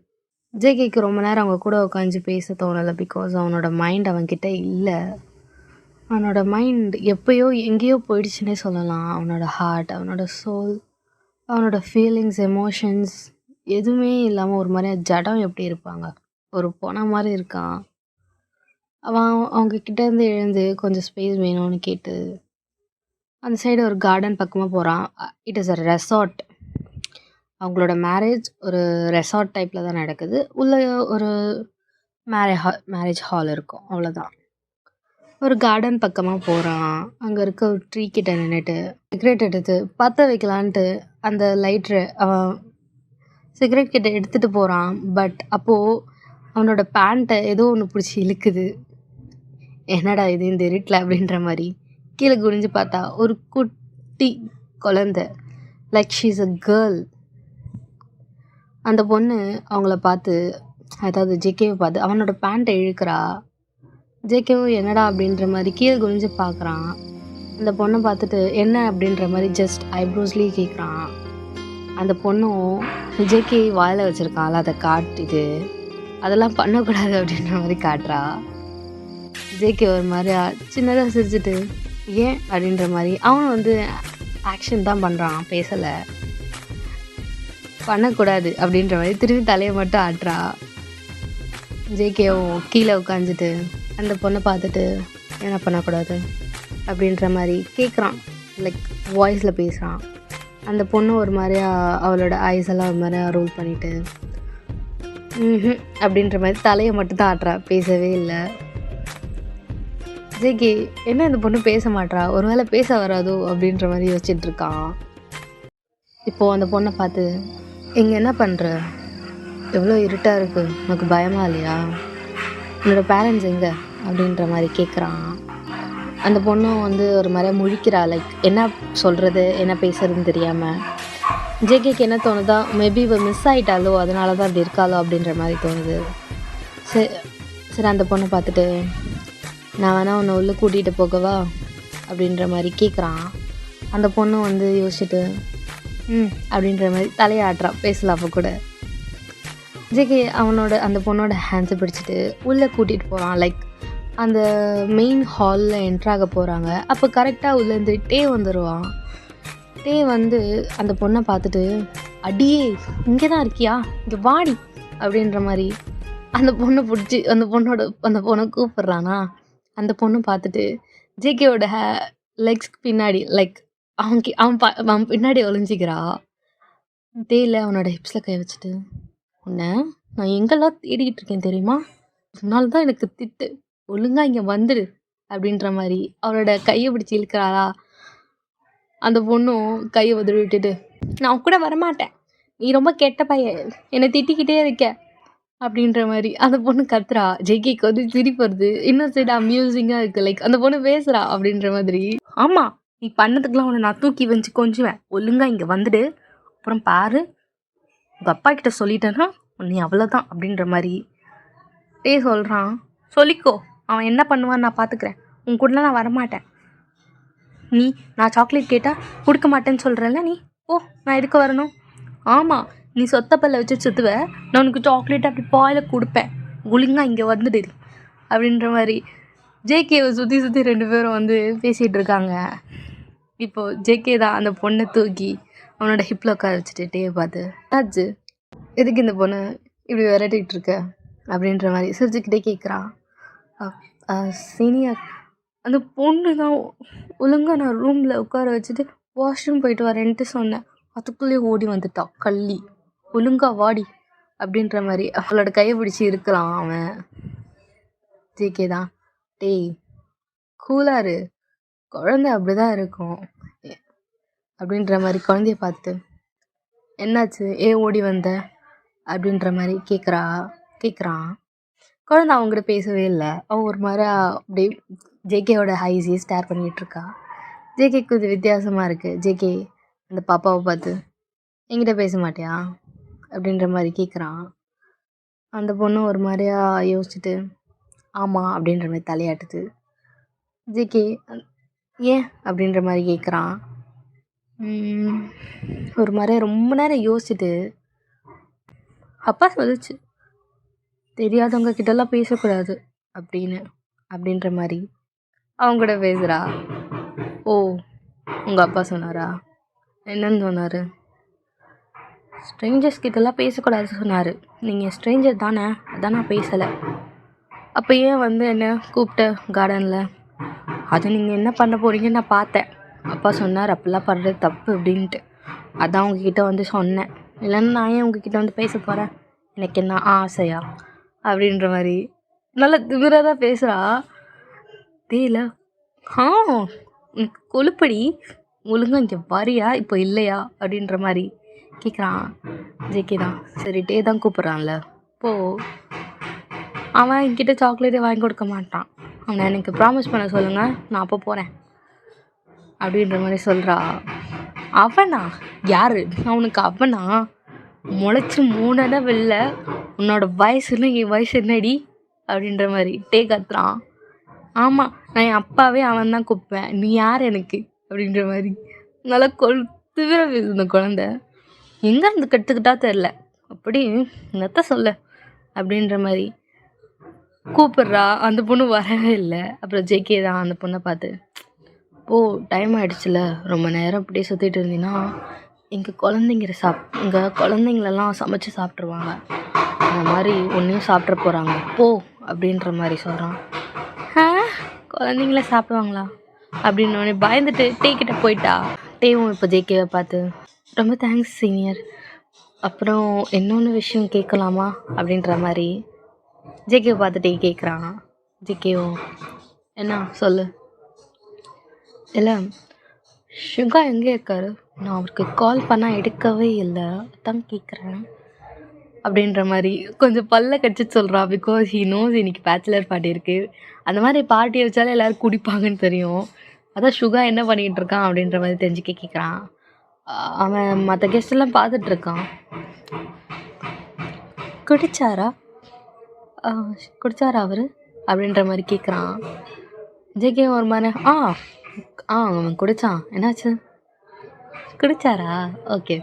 ஜேகேக்கு ரொம்ப நேரம் அவங்க கூட உட்காந்து பேச தோணலை. பிகாஸ் அவனோட மைண்ட் அவன்கிட்ட இல்லை. அவனோட மைண்ட் எப்போயோ எங்கேயோ போயிடுச்சுன்னே சொல்லலாம். அவனோட ஹார்ட், அவனோட சோல், அவனோட ஃபீலிங்ஸ், எமோஷன்ஸ் எதுவுமே இல்லாமல் ஒரு மாதிரி ஜடம் எப்படி இருப்பாங்க, ஒரு பொண மாதிரி இருக்கான். அவன் அவங்க கிட்டேருந்து எழுந்து கொஞ்சம் ஸ்பேஸ் வேணும்னு கேட்டு அந்த சைடு ஒரு கார்டன் பக்கமாக போகிறான். It is a resort. அவங்களோட மேரேஜ் ஒரு ரெசார்ட் டைப்பில் தான் நடக்குது. உள்ள ஒரு மேரேஜ் ஹால் இருக்கும், அவ்வளோதான். ஒரு கார்டன் பக்கமாக போகிறான். அங்கே இருக்க ஒரு ட்ரீ கிட்ட நின்றுட்டு சிகரெட் எடுத்து பற்ற வைக்கலான்ட்டு அந்த லைட்ரு அவன் சிகரெட் கிட்ட எடுத்துகிட்டு போகிறான். பட் அப்போது அவனோட பேண்ட்டை ஏதோ ஒன்று பிடிச்சி இழுக்குது. என்னடா இது இந்த இருட்டில் அப்படின்ற மாதிரி கீழே குனிஞ்சு பார்த்தா ஒரு குட்டி குழந்தை, லைக் ஷீஸ் அ கேர்ள். அந்த பொண்ணு அவங்கள பார்த்து, அதாவது ஜேகேவை பார்த்து அவனோட பேண்ட்டை இழுக்கிறா. ஜேகேவும் என்னடா அப்படின்ற மாதிரி கீழே குனிஞ்சு பார்க்குறான். அந்த பொண்ணை பார்த்துட்டு என்ன அப்படின்ற மாதிரி ஜஸ்ட் ஐப்ரோஸ்லேயே கேட்குறான். அந்த பொண்ணும் ஜேகே வாயில் வச்சுருக்காள், அதை காட்டிட்டு அதெல்லாம் பண்ணக்கூடாது அப்படின்ற மாதிரி காட்டுறா. ஜேகே ஒரு மாதிரி சின்னதாக சிரிச்சுட்டு ஏன் அப்படின்ற மாதிரி அவன் வந்து ஆக்ஷன் தான் பண்ணுறான், பேசலை. பண்ணக்கூடாது அப்படின்ற மாதிரி திரும்பி தலையை மட்டும் ஆட்டுறா. ஜேகேவும் கீழே உட்காந்துட்டு அந்த பொண்ணை பார்த்துட்டு என்ன பண்ணக்கூடாது அப்படின்ற மாதிரி கேட்குறான். லைக் வாய்ஸில் பேசுகிறான். அந்த பொண்ணு ஒரு மாதிரியா அவளோட ஐஸ் எல்லாம் ஒரு மாதிரியா ரோல் பண்ணிவிட்டு அப்படின்ற மாதிரி தலையை மட்டும் தான் ஆட்டுறா, பேசவே இல்லை. ஜேகே என்ன இந்த பொண்ணு பேச மாட்றா, ஒரு வேளை பேச வராதோ அப்படின்ற மாதிரி யோசிச்சுட்டு இருக்கான். இப்போது அந்த பொண்ணை பார்த்து இங்கே என்ன பண்ணுற, எவ்வளோ இருட்டாக இருக்குது, உனக்கு பயமா இல்லையா, உன்னோட பேரண்ட்ஸ் எங்கே அப்படின்ற மாதிரி கேட்குறான். அந்த பொண்ணும் வந்து ஒரு மாதிரி முழிக்கிறா. லைக் என்ன சொல்கிறது என்ன பேசுறதுன்னு தெரியாமல். ஜேகேக்கு என்ன தோணுதா, மேபி இவ மிஸ் ஆகிட்டாலோ அதனால தான் அப்படி இருக்காளோ அப்படின்ற மாதிரி தோணுது. சரி அந்த பொண்ணை பார்த்துட்டு நான் வேணா உன்னை உள்ளே கூட்டிகிட்டு போகவா அப்படின்ற மாதிரி கேட்குறான். அந்த பொண்ணு வந்து யோசிச்சுட்டு அப்படின்ற மாதிரி தலையாட்டுறான், பேசலாம். அப்போ கூட ஜேகே அந்த பொண்ணோட ஹேண்ட்ஸை பிடிச்சிட்டு உள்ளே கூட்டிகிட்டு போகிறான். லைக் அந்த மெயின் ஹாலில் என்ட்ராக போகிறாங்க. அப்போ கரெக்டாக உள்ளேருந்து டே வந்துடுவான். டே வந்து அந்த பொண்ணை பார்த்துட்டு அடியே இங்கே தான் இருக்கியா, இங்கே வாடி அப்படின்ற மாதிரி அந்த பொண்ணை பிடிச்சி அந்த பொண்ணை கூப்பிட்றானா. அந்த பொண்ணு பார்த்துட்டு ஜேகேவோட லெக்ஸ்க்கு பின்னாடி லைக் அவன் பின்னாடி ஒளிஞ்சிக்கிறா. டேயில் அவனோட ஹிப்ஸில் கை வச்சுட்டு, உன்னை நான் எங்கெல்லாம் தேடிக்கிட்டு இருக்கேன் தெரியுமா? அதனால தான் எனக்கு திட்டு, ஒழுங்கா இங்கே வந்துடு அப்படின்ற மாதிரி அவளோட கையை பிடிச்சி இழுக்கிறாளா. அந்த பொண்ணும் கையை உதறி விட்டுட்டு, நான் உன் கூட வரமாட்டேன், நீ ரொம்ப கெட்ட பையன், என்னை திட்டிக்கிட்டே இருக்க அப்படின்ற மாதிரி அந்த பொண்ணு கத்துறா. ஜேகேக்கு வந்து சிரிப்பு வருது, இன்னொரு சைடு அம்யூசிங்காக இருக்குது. லைக் அந்த பொண்ணு பேசுகிறா அப்படின்ற மாதிரி. ஆமாம், நீ பண்ணதுக்கெலாம் உன்னை நான் தூக்கி வச்சு கொஞ்சுவேன், ஒழுங்கா இங்கே வந்துடு, அப்புறம் பாரு உங்கள் அப்பா கிட்ட சொல்லிட்டேன்னா நீ அவ்வளோதான் அப்படின்ற மாதிரி சொல்கிறான். சொல்லிக்கோ, அவன் என்ன பண்ணுவான்னு நான் பார்த்துக்கிறேன், உன் கூடலாம் நான் வரமாட்டேன். நீ நான் சாக்லேட் கேட்டால் கொடுக்க மாட்டேன்னு சொல்கிறேன்ல, நீ ஓ நான் எதுக்கு வரணும்? ஆமாம், நீ சொத்த பல்ல வச்சு சுற்றுவ, நான் உனக்கு சாக்லேட் அப்படி பாயில் கொடுப்பேன், ஒழுங்கா இங்கே வந்துடு அப்படின்ற மாதிரி ஜேகேவை சுற்றி சுற்றி 2 பேரும் வந்து பேசிகிட்டு இருக்காங்க. இப்போது ஜேகே தான் அந்த பொண்ணை தூக்கி அவனோட ஹிப்பில் உட்கார வச்சுட்டு டேவை பார்த்து, ஆச்சு எதுக்கு இந்த பொண்ணு இப்படி விரட்டிகிட்டு இருக்க அப்படின்ற மாதிரி சிரிச்சுக்கிட்டே கேட்குறான். சீனியர், அந்த பொண்ணு தான் ஒழுங்கா நான் ரூமில் உட்கார வச்சுட்டு வாஷ்ரூம் போயிட்டு வரேன்ட்டு சொன்னேன், அதுக்குள்ளேயே ஓடி வந்துட்டா கள்ளி, ஒழுங்கா வாடி அப்படின்ற மாதிரி அவளோட கையை பிடிச்சி இருக்கிறான் அவன். ஜேகே தான், டேய் கூலாரு, குழந்தை அப்படி தான் இருக்கும் அப்படின்ற மாதிரி குழந்தைய பார்த்து, என்னாச்சு ஏன் ஓடி வந்த அப்படின்ற மாதிரி கேட்குறான். குழந்தை அவங்ககிட்ட பேசவே இல்லை. அவன் ஒரு மாதிரி அப்படியே ஜேகேவோட ஹைஸையே ஸ்டேர் பண்ணிகிட்ருக்கா. ஜேகேக்கு கொஞ்சம் வித்தியாசமாக இருக்குது. ஜேகே அந்த பாப்பாவை பார்த்து, என்கிட்ட பேச மாட்டியா அப்படின்ற மாதிரி கேட்குறான். அந்த பொண்ணு ஒரு மாதிரியா யோசிச்சுட்டு ஆமாம் அப்படின்ற மாதிரி தலையாட்டுது. ஜேகே ஏன் அப்படின்ற மாதிரி கேட்குறான். ஒரு மாதிரி ரொம்ப நேரம் யோசிச்சுட்டு, அப்பா சொல்லிச்சு தெரியாதவங்க கிட்டலாம் பேசக்கூடாது அப்படின்ற மாதிரி அவங்க கூட பேசுகிறா. ஓ உங்கள் அப்பா சொன்னாரா? என்னன்னு சொன்னார்? ஸ்ட்ரேஞ்சர்ஸ் கிட்டலாம் பேசக்கூடாது சொன்னார். நீங்கள் ஸ்ட்ரேஞ்சர் தானே, அதான் நான் பேசலை. அப்போ ஏன் வந்து என்ன கூப்பிட்ட கார்டனில்? அது நீங்கள் என்ன பண்ண போகிறீங்கன்னு நான் பார்த்தேன். அப்பா சொன்னார் அப்படிலாம் பண்ணுறது தப்பு அப்படின்ட்டு, அதான் உங்ககிட்ட வந்து சொன்னேன். இல்லைன்னா நான் ஏன் உங்ககிட்ட வந்து பேச போகிறேன், எனக்கு என்ன ஆசையா அப்படின்ற மாதிரி நல்லா திமிராக தான் பேசுகிறா. தெரியல உனக்கு கொழுப்படி, ஒழுங்கா இங்கே வரியா இப்போ இல்லையா அப்படின்ற மாதிரி கேட்குறான். ஜேகே தான், சரி டே தான் கூப்பிட்றான்ல போ. அவன் என்கிட்ட சாக்லேட்டே வாங்கி கொடுக்க மாட்டான், அவனை எனக்கு ப்ராமிஸ் பண்ண சொல்லுங்கள், நான் அப்போ போகிறேன் அப்படின்ற மாதிரி சொல்கிறா. அவனா யார்? அவனுக்கு அவனா? முளைச்சி 3 வெளில, உன்னோட வயசுன்னு என் வயசு என்னடி அப்படின்ற மாதிரி கத்துறான். ஆமாம், நான் என் அப்பாவே அவன் தான் கூப்பிடுவேன், நீ யார் எனக்கு அப்படின்ற மாதிரி நல்லா கொளுத்துவே பேசுது இந்த குழந்த. எங்கேருந்து கற்றுக்கிட்டா தெரில, அப்படி என்னத்த சொல்ல அப்படின்ற மாதிரி கூப்பிட்றா. அந்த பொண்ணு வரவே இல்லை. அப்புறம் ஜேகே தான் அந்த பொண்ணை பார்த்து, ஓ டைம் ஆகிடுச்சுல, ரொம்ப நேரம் அப்படியே சுற்றிட்டு இருந்தீங்கன்னா எங்கள் குழந்தைங்களெல்லாம் சமைச்சு சாப்பிட்ருவாங்க, அந்த மாதிரி ஒன்றையும் சாப்பிட்ற போகிறாங்க போ அப்படின்ற மாதிரி சொல்கிறான். குழந்தைங்கள சாப்பிடுவாங்களா அப்படின்னோடனே பயந்துட்டு கிட்ட போயிட்டா. டேவும் இப்போ ஜேகேவை பார்த்து, ரொம்ப தேங்க்ஸ் சீனியர், அப்புறம் இன்னொன்று விஷயம் கேட்கலாமா அப்படின்ற மாதிரி ஜேகேவை பார்த்துட்டே கேட்குறான். ஜேகேவும் என்ன சொல்லு. இல்லை சுகா எங்கே இருக்காரு, நான் அவருக்கு கால் பண்ணால் எடுக்கவே இல்லை, தான் கேட்குறேன் அப்படின்ற மாதிரி கொஞ்சம் பல்ல கடிச்சிட்டு சொல்கிறான். பிகாஸ் ஹீ நோஸ் இன்னைக்கு பேச்சுலர் பார்ட்டி இருக்குது, அந்த மாதிரி பார்ட்டியை வச்சாலே எல்லோரும் குடிப்பாங்கன்னு தெரியும். அதான் சுகா என்ன பண்ணிகிட்டு இருக்கான் அப்படின்ற மாதிரி தெரிஞ்சுக்க கேட்குறான். அவன் மற்ற கெஸ்டெல்லாம் பார்த்துட்ருக்கான். குடிச்சாரா அவர் அப்படின்ற மாதிரி கேட்குறான். ஜேகே ஒரு மாதிரி அவன் குடித்தான், என்னாச்சு குடிச்சாரா, ஓகே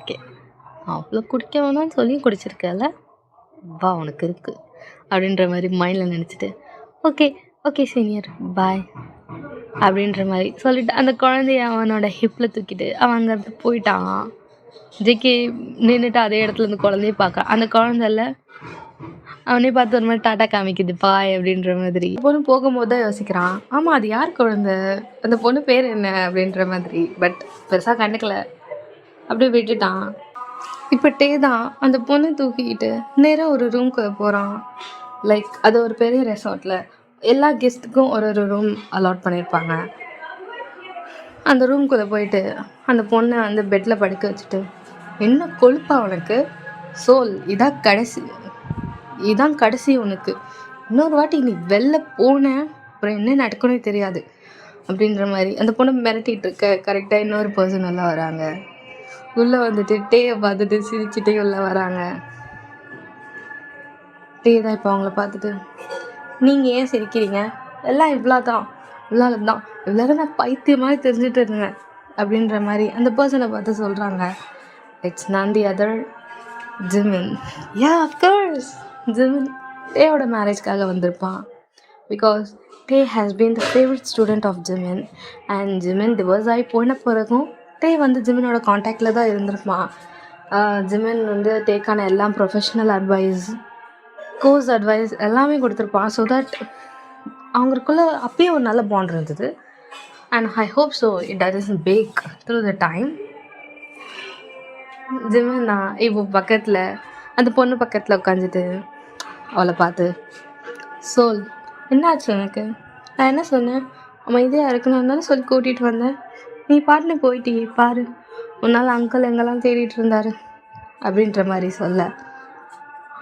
அவ்வளோ குடிக்க வேணாம்னு சொல்லி குடிச்சிருக்கல, வா உனக்கு இருக்குது அப்படின்ற மாதிரி மைண்டில் நினச்சிட்டு ஓகே சீனியர் பாய் அப்படின்ற மாதிரி சொல்லிவிட்டு அந்த குழந்தைய அவனோட ஹிப்பில் தூக்கிட்டு அவன் அங்கேருந்து போயிட்டான். ஜேகே நின்றுட்டு அதே இடத்துல இந்த குழந்தைய பார்க்க, அந்த குழந்தைல அவனே பார்த்து ஒரு மாதிரி டாட்டா காமிக்குது பாய் அப்படின்ற மாதிரி. பொண்ணு போகும்போது தான் யோசிக்கிறான், ஆமாம் அது யார் குழந்தை, அந்த பொண்ணு பேர் என்ன அப்படின்ற மாதிரி. பட் பெருசாக கண்டுக்கல, அப்படியே விட்டுட்டான். இப்போ டே தான் அந்த பொண்ணை தூக்கிக்கிட்டு நேராக ஒரு ரூம்க்கு போகிறான். லைக் அது ஒரு பெரிய ரெசார்ட்டில் எல்லா கெஸ்ட்டுக்கும் ஒரு ஒரு ரூம் அலாட் பண்ணியிருப்பாங்க. அந்த ரூம்குள்ளே போயிட்டு அந்த பொண்ணை வந்து பெட்டில் படுக்க வச்சுட்டு, என்ன கொழுப்பா உனக்கு சோல், இதான் கடைசி உனக்கு, இன்னொரு வாட்டி நீ வெளில போன அப்புறம் என்ன நடக்கணும் தெரியாது அப்படின்ற மாதிரி அந்த பொண்ணை மிரட்டிகிட்டு இருக்க. கரெக்டாக இன்னொரு பர்சன் எல்லாம் வராங்க. உள்ளே வந்துட்டு டேயை பார்த்துட்டு சிரிச்சுட்டே உள்ளே வராங்க. டே தான் இப்போ அவங்கள பார்த்துட்டு, நீங்கள் ஏன் சிரிக்கிறீங்க, எல்லாம் இவ்வளோ தான் நான் பைத்தியமாக தெரிஞ்சுட்டு இருந்தேன் அப்படின்ற மாதிரி அந்த பர்சனை பார்த்து சொல்கிறாங்க. It's not the other Jimin. Of course Jimin டேயோட மேரேஜ்க்காக வந்திருப்பான். Because Tae has been the favourite student of Jimin. And Jimin divorce ஆகி போன பிறகும் டே வந்து ஜிமினோட காண்டாக்டில் தான் இருந்திருப்பான். ஜிமின் வந்து டேக்கான எல்லாம் ப்ரொஃபஷ்னல் அட்வைஸ், கோர்ஸ் அட்வைஸ் எல்லாமே கொடுத்துருப்பான். ஸோ தட் அவங்களுக்குள்ள அப்பயே ஒரு நல்ல பாண்ட் இருந்தது. And I hope so it doesn't break through the time. Jimin இப்போ பக்கத்தில் அந்த பொண்ணு பக்கத்தில் உட்காந்துட்டு அவளை பார்த்து, சோல் என்னாச்சு எனக்கு, நான் என்ன சொன்னேன், அமைதியாக இருக்கணும்னாலும் சொல்லி கூட்டிகிட்டு வந்தேன், நீ பாட்டுன்னு போயிட்டே பாரு, உன்னால் அங்கிள் எங்கெல்லாம் தேடிட்டு இருந்தார் அப்படின்ற மாதிரி சொல்ல,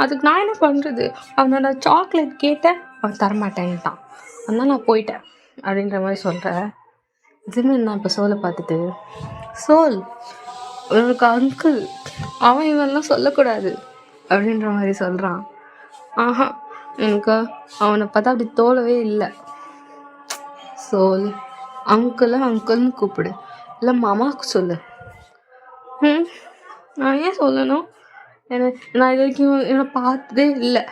அதுக்கு நான் என்ன பண்ணுறது, அவனோட சாக்லேட் கேட்டேன் அவன் தரமாட்டேன்ட்டான், அதனால் நான் போயிட்டேன் அப்படின்ற மாதிரி சொல்கிறேன். ஜிமின் நான் இப்போ சோலை பார்த்துட்டு, சோல் உனக்கு அங்கிள் அவன் இவெல்லாம் சொல்லக்கூடாது அப்படின்ற மாதிரி சொல்கிறான். ஆஹா எனக்கு அவனை பார்த்தா அப்படி தோலவே இல்லை. சோல் அங்கிள்னு கூப்பிடு, இல்லை மாமாவுக்கு சொல்லு. நான் ஏன் சொல்லணும், நான் இது வரைக்கும் என்னை பார்த்ததே இல்லை.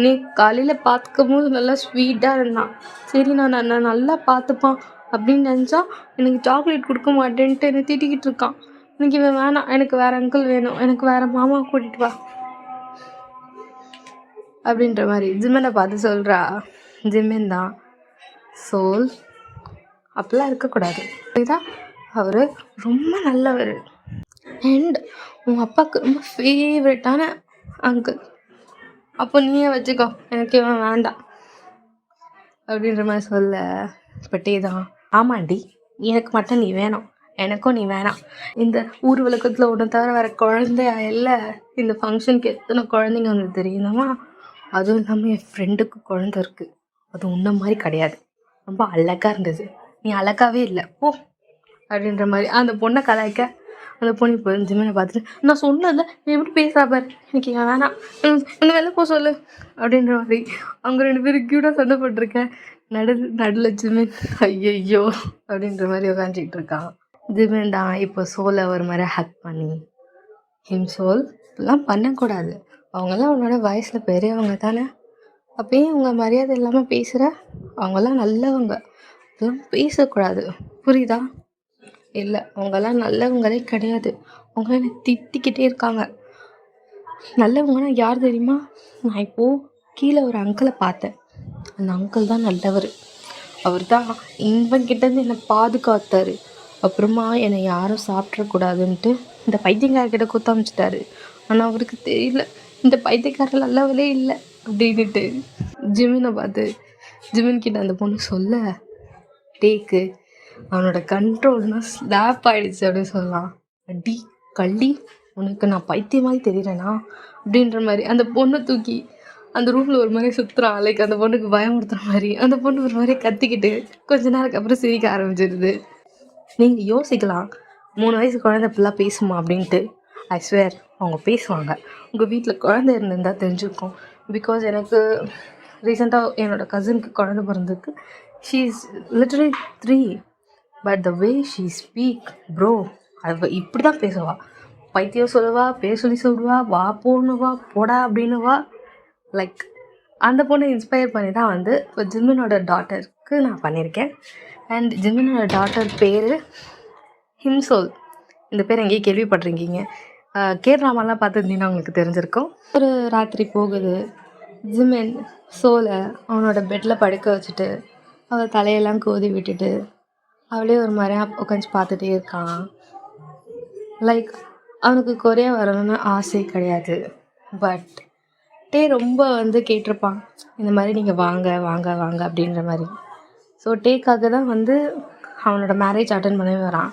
நீ காலையில் பார்த்துக்கும் போது நல்லா ஸ்வீட்டாக இருந்தான், சரி நான் நல்லா பார்த்துப்பான் அப்படின்னு நினச்சா எனக்கு சாக்லேட் கொடுக்க மாட்டேன்ட்டு என்னை திட்டிக்கிட்டு இருக்கான். எனக்கு இவன் வேணாம், எனக்கு வேறு அங்கிள் வேணும், எனக்கு வேறு மாமா கூட்டிகிட்டு வா அப்படின்ற மாதிரி ஜிமினை பார்த்து சொல்கிறா. ஜிமின் தான், சோல் அப்படிலாம் இருக்கக்கூடாது, இதுதான் அவர் ரொம்ப நல்லவர் அண்ட் உங்கள் அப்பாவுக்கு ரொம்ப ஃபேவரட்டான அங்கிள், அப்போ நீயே வச்சுக்கோ, எனக்கு இவன் வேண்டாம் அப்படின்ற மாதிரி சொல்ல. பட்டே தான், ஆமாண்டி எனக்கு மட்டும் நீ வேணும், எனக்கும் நீ வேணாம், இந்த ஊர் விளக்கத்தில் ஒன்று தவிர வேறு குழந்தையா இல்லை, இந்த ஃபங்க்ஷனுக்கு எத்தனை குழந்தைங்க வந்து தெரியுதாம்மா, அதுவும் இல்லாமல் என் ஃப்ரெண்டுக்கு குழந்தை இருக்குது, அது உன்ன மாதிரி கிடையாது, ரொம்ப அழகாக இருந்தது, நீ அழகாவே இல்லை போ அப்படின்ற மாதிரி அந்த பொண்ணை கலாய்க்க. அந்த பொண்ணு இப்போ ஜிமினை பார்த்துட்டு, நான் சொன்னதில்ல நீ எப்படி பேசுகிறா பாரு, எனக்கு இவன் வேணாம், இன்னும் வெளில போ சொல்லு அப்படின்ற மாதிரி அவங்க ரெண்டு பேரும் க்யூட்டாக சண்டை போட்டிருக்கேன். நடுவில் ஜிமின் ஐயையோ அப்படின்ற மாதிரி உட்காந்துக்கிட்டு இருக்கான். ஜிமின் தான் இப்போ சோலை ஒரு மாதிரி ஹக் பண்ணி, சோல் இப்படிலாம் பண்ணக்கூடாது, அவங்கெல்லாம் அவனோட வயசில் பெரியவங்க தானே, அப்பயும் அவங்க மரியாதை இல்லாமல் பேசுகிற, அவங்கெல்லாம் நல்லவங்க, அதெல்லாம் பேசக்கூடாது புரியுதா, இல்லை அவங்கெல்லாம் நல்லவங்களே கிடையாது, அவங்க என்னை திட்டிக்கிட்டே இருக்காங்க. நல்லவங்கன்னா யார் தெரியுமா, நான் இப்போது கீழே ஒரு அங்கிளை பார்த்தேன், அந்த அங்கிள் தான் நல்லவர், அவர் தான் இவன்கிட்டேருந்து என்னை பாதுகாத்தார், அப்புறமா என்னை யாரும் சாப்பிட்றக்கூடாதுன்ட்டு இந்த பைத்தியக்காரர்கிட்ட குத்த அமைச்சிட்டாரு, ஆனால் அவருக்கு தெரியல இந்த பைத்தியக்காரர் நல்லவளே இல்லை அப்படின்ட்டு. ஜிமினை பார்த்து ஜிமின்கிட்ட அந்த பொண்ணு சொல்ல, டேக்கு அவனோட கண்ட்ரோல்னா ஸ்லாப் ஆகிடுச்சு அப்படின்னு சொல்லலாம். அடி கள்ளி உனக்கு நான் பைத்திய மாதிரி தெரியறேனா அப்படின்ற மாதிரி அந்த பொண்ணை தூக்கி அந்த ரூமில் ஒரு மாதிரி சுற்றுறான். லைக் அந்த பொண்ணுக்கு பயமுறுத்துற மாதிரி அந்த பொண்ணு ஒரு மாதிரி கத்திக்கிட்டு கொஞ்ச நேரத்துக்கு அப்புறம் சிரிக்க ஆரம்பிச்சிருது. நீங்கள் யோசிக்கலாம் 3 வயசு குழந்தை இப்படிலாம் பேசுமா அப்படின்ட்டு. ஐ ஸ்வேர் அவங்க பேசுவாங்க. உங்கள் வீட்டில் குழந்தை இருந்திருந்தால் தெரிஞ்சுருக்கும். பிகாஸ் எனக்கு ரீசெண்டாக என்னோடய கசினுக்கு குழந்தை பிறந்திருக்கு. She is literally 3, but the way she speak bro, அவள் இப்படி தான் பேசுவாள். பைத்தியம் சொல்லுவா, பேர் சொல்லி சொல்லுவா, வா போன்னுவா, போடா அப்படின்னுவா. லைக் அந்த பொண்ணை இன்ஸ்பயர் பண்ணி தான் வந்து இப்போ ஜிமினோட டாட்டருக்கு நான் பண்ணியிருக்கேன். அண்ட் ஜிமினோட டாட்டர் பேர் ஹிம்சோல். இந்த பேர் எங்கேயும் கேள்விப்பட்டிருக்கீங்க. கேட்ராமாலாம் பார்த்துருந்தீங்கன்னா உங்களுக்கு தெரிஞ்சிருக்கும். ஒரு ராத்திரி போகுது, ஜிமின் சோலை அவனோட பெட்டில் படுக்க வச்சுட்டு அவள் தலையெல்லாம் கோதி விட்டுட்டு அவளே ஒரு மாதிரியாக உட்காந்து பார்த்துட்டே இருக்கான். லைக் அவனுக்கு கொரியா வரணும்னு ஆசை கிடையாது. பட் ரொம்ப வந்து கேட்டிருப்பான், இந்த மாதிரி நீங்கள் வாங்க வாங்க வாங்க அப்படின்ற மாதிரி. ஸோ டேக்காக தான் வந்து அவனோட மேரேஜ் அட்டன் பண்ணவே வரான்.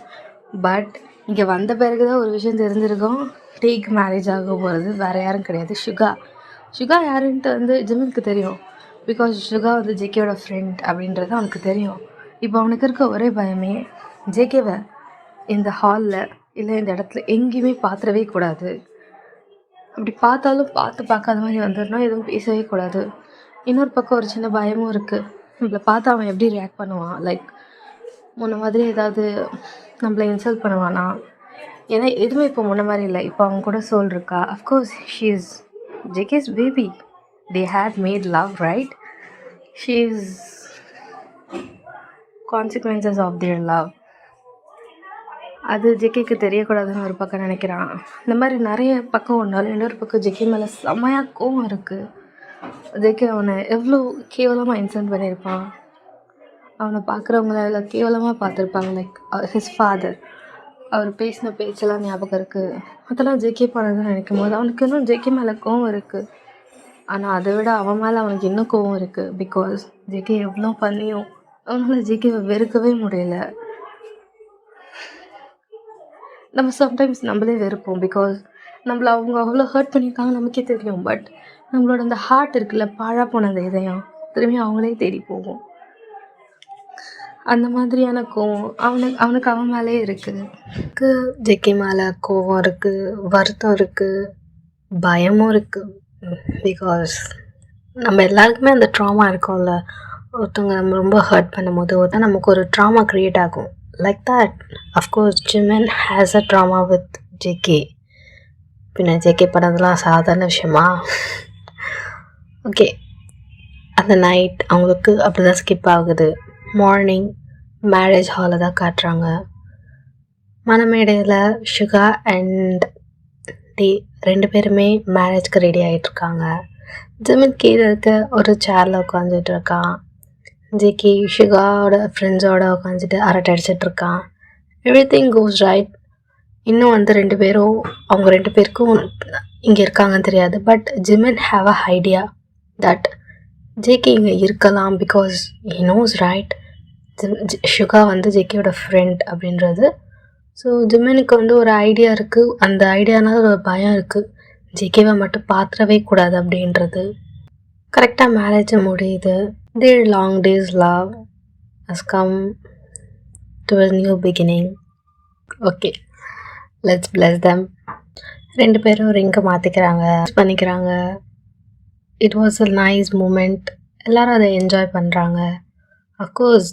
பட் இங்கே வந்த பிறகு தான் ஒரு விஷயம் தெரிஞ்சிருக்கும், டேக்கு மேரேஜ் ஆக போகிறது வேறு யாரும் கிடையாது, சுகா யாருன்ட்டு வந்து ஜிமினுக்கு தெரியும். பிகாஸ் சுகா வந்து ஜேகேவோட ஃப்ரெண்ட் அப்படின்றது அவனுக்கு தெரியும். இப்போ அவனுக்கு இருக்க ஒரே பயமே ஜேகேவை இந்த ஹாலில் இல்லை இந்த இடத்துல எங்கேயுமே பார்த்துடவே கூடாது. அப்படி பார்த்தாலும் பார்க்காத மாதிரி வந்துடணும், எதுவும் பேசவே கூடாது. இன்னொரு பக்கம் ஒரு சின்ன பயமும் இருக்குது, நம்மளை பார்த்து அவன் எப்படி ரியாக்ட் பண்ணுவான், லைக் முன்ன மாதிரி ஏதாவது நம்மளை இன்சல்ட் பண்ணுவானா. ஏன்னா எதுவுமே இப்போ முன்ன மாதிரி இல்லை. இப்போ அவங்க கூட சோல் இருக்கா. Of course she is JK's baby. They had made love, right? She is consequences of their love. அது ஜேகேக்கு தெரியக்கூடாதுன்னு ஒரு பக்கம் நினைக்கிறான். இந்த மாதிரி நிறைய பக்கம் உண்டாலும் இன்னொரு பக்கம் ஜேகே மேலே செம்மையாக கோவம் இருக்குது. ஜேகே அவனை எவ்வளோ கேவலமாக இன்சல்ட் பண்ணியிருப்பான். அவனை பார்க்குறவங்கள எவ்வளோ கேவலமாக பார்த்துருப்பாங்க. லைக் ஹிஸ் ஃபாதர், அவர் பேசின பேச்செல்லாம் ஞாபகம் இருக்குது. அதெல்லாம் ஜேகே பண்ணதுன்னு நினைக்கும் போது அவனுக்கு இன்னும் ஜேகே மேலே கோவம் இருக்குது. ஆனால் அதை விட அவன் மேலே அவனுக்கு இன்னும் கோவம் இருக்குது. பிகாஸ் ஜேகே எவ்வளோ பண்ணியும் அவனால் ஜேகேவை வெறுக்கவே முடியல. நம்ம சம்டைம்ஸ் நம்மளே வெறுப்போம். பிகாஸ் நம்மளை அவங்க அவ்வளோ ஹர்ட் பண்ணியிருக்காங்க நமக்கே தெரியும். பட் நம்மளோட அந்த ஹார்ட் இருக்குல்ல, பாழா போன அந்த இதயம் திரும்பி அவங்களே தேடி போகும். அந்த மாதிரியான கோவம் அவனுக்கு அவன் மேலே இருக்குது. ஜேகே மேலே கோவம் இருக்குது, வருத்தம் இருக்குது, பயமும் இருக்குது. பிகாஸ் நம்ம எல்லாருக்குமே அந்த ட்ராமா இருக்கும்ல, ஒருத்தவங்க நம்ம ரொம்ப ஹர்ட் பண்ணும்போது ஒருத்தர் நமக்கு ஒரு ட்ராமா க்ரியேட் ஆகும். Like that of course Jimin has a drama with JK. பின்ன ஜேகே பண்ணதெல்லாம் சாதாரண விஷயமா? ஓகே, அந்த நைட் அவங்களுக்கு அப்படி தான் ஸ்கிப் ஆகுது. மார்னிங் மேரேஜ் ஹாலில் தான் காட்டுறாங்க. மணமேடையில் சுகா அண்ட் டே 2 பேருமே மேரேஜ்க்கு ரெடி ஆகிட்ருக்காங்க. ஜிமின் கீழே இருக்க ஒரு சேரில் உட்காந்துட்டு இருக்கான். ஜேகே சுகாவோட ஃப்ரெண்ட்ஸோட உட்காந்துட்டு அரட்டை அடிச்சிட்ருக்கான். எவ்ரிதிங் கோஸ் ரைட். இன்னும் வந்து 2 பேரும் அவங்க 2 பேருக்கும் இங்கே இருக்காங்கன்னு தெரியாது. But Jimin have a idea that JK இங்கே இருக்கலாம். பிகாஸ் ஹி நோஸ் ரைட் சுகா வந்து ஜேகேயோட ஃப்ரெண்ட் அப்படின்றது. ஸோ ஜிமினுக்கு வந்து ஒரு ஐடியா இருக்குது. அந்த ஐடியானால ஒரு பயம் இருக்குது, ஜேகேவை மட்டும் பார்த்துடவே கூடாது அப்படின்றது. கரெக்டாக மேரேஜ் முடியுது. Their long days love has come to a new beginning. Okay, let's bless them. 2 பேரும் ரிங்கை பண்ணிக்கிறாங்க. It was a nice moment. எல்லாரும் அதை என்ஜாய் பண்ணுறாங்க. Of course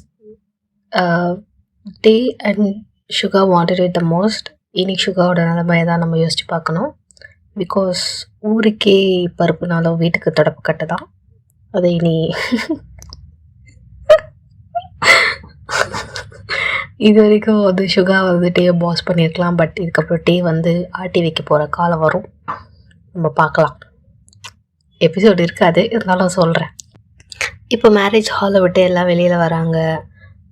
they and Suga wanted it the most. இன்னைக்கு சுகாவோட நிலைமையை தான் நம்ம யோசிச்சு பார்க்கணும். பிகாஸ் ஊருக்கே பருப்புனாலும் வீட்டுக்கு தொடப்பு கட்டு தான். அதை இனி இது வரைக்கும் வந்து சுகா வந்து டே பாஸ் பண்ணியிருக்கலாம். பட் இதுக்கப்புறம் டே வந்து ஆட்டி வைக்க போகிற காலம் வரும், நம்ம பார்க்கலாம். எபிசோடு இருக்காது, இருந்தாலும் சொல்கிறேன். இப்போ மேரேஜ் ஹாலை விட்டு எல்லாம் வெளியில் வராங்க,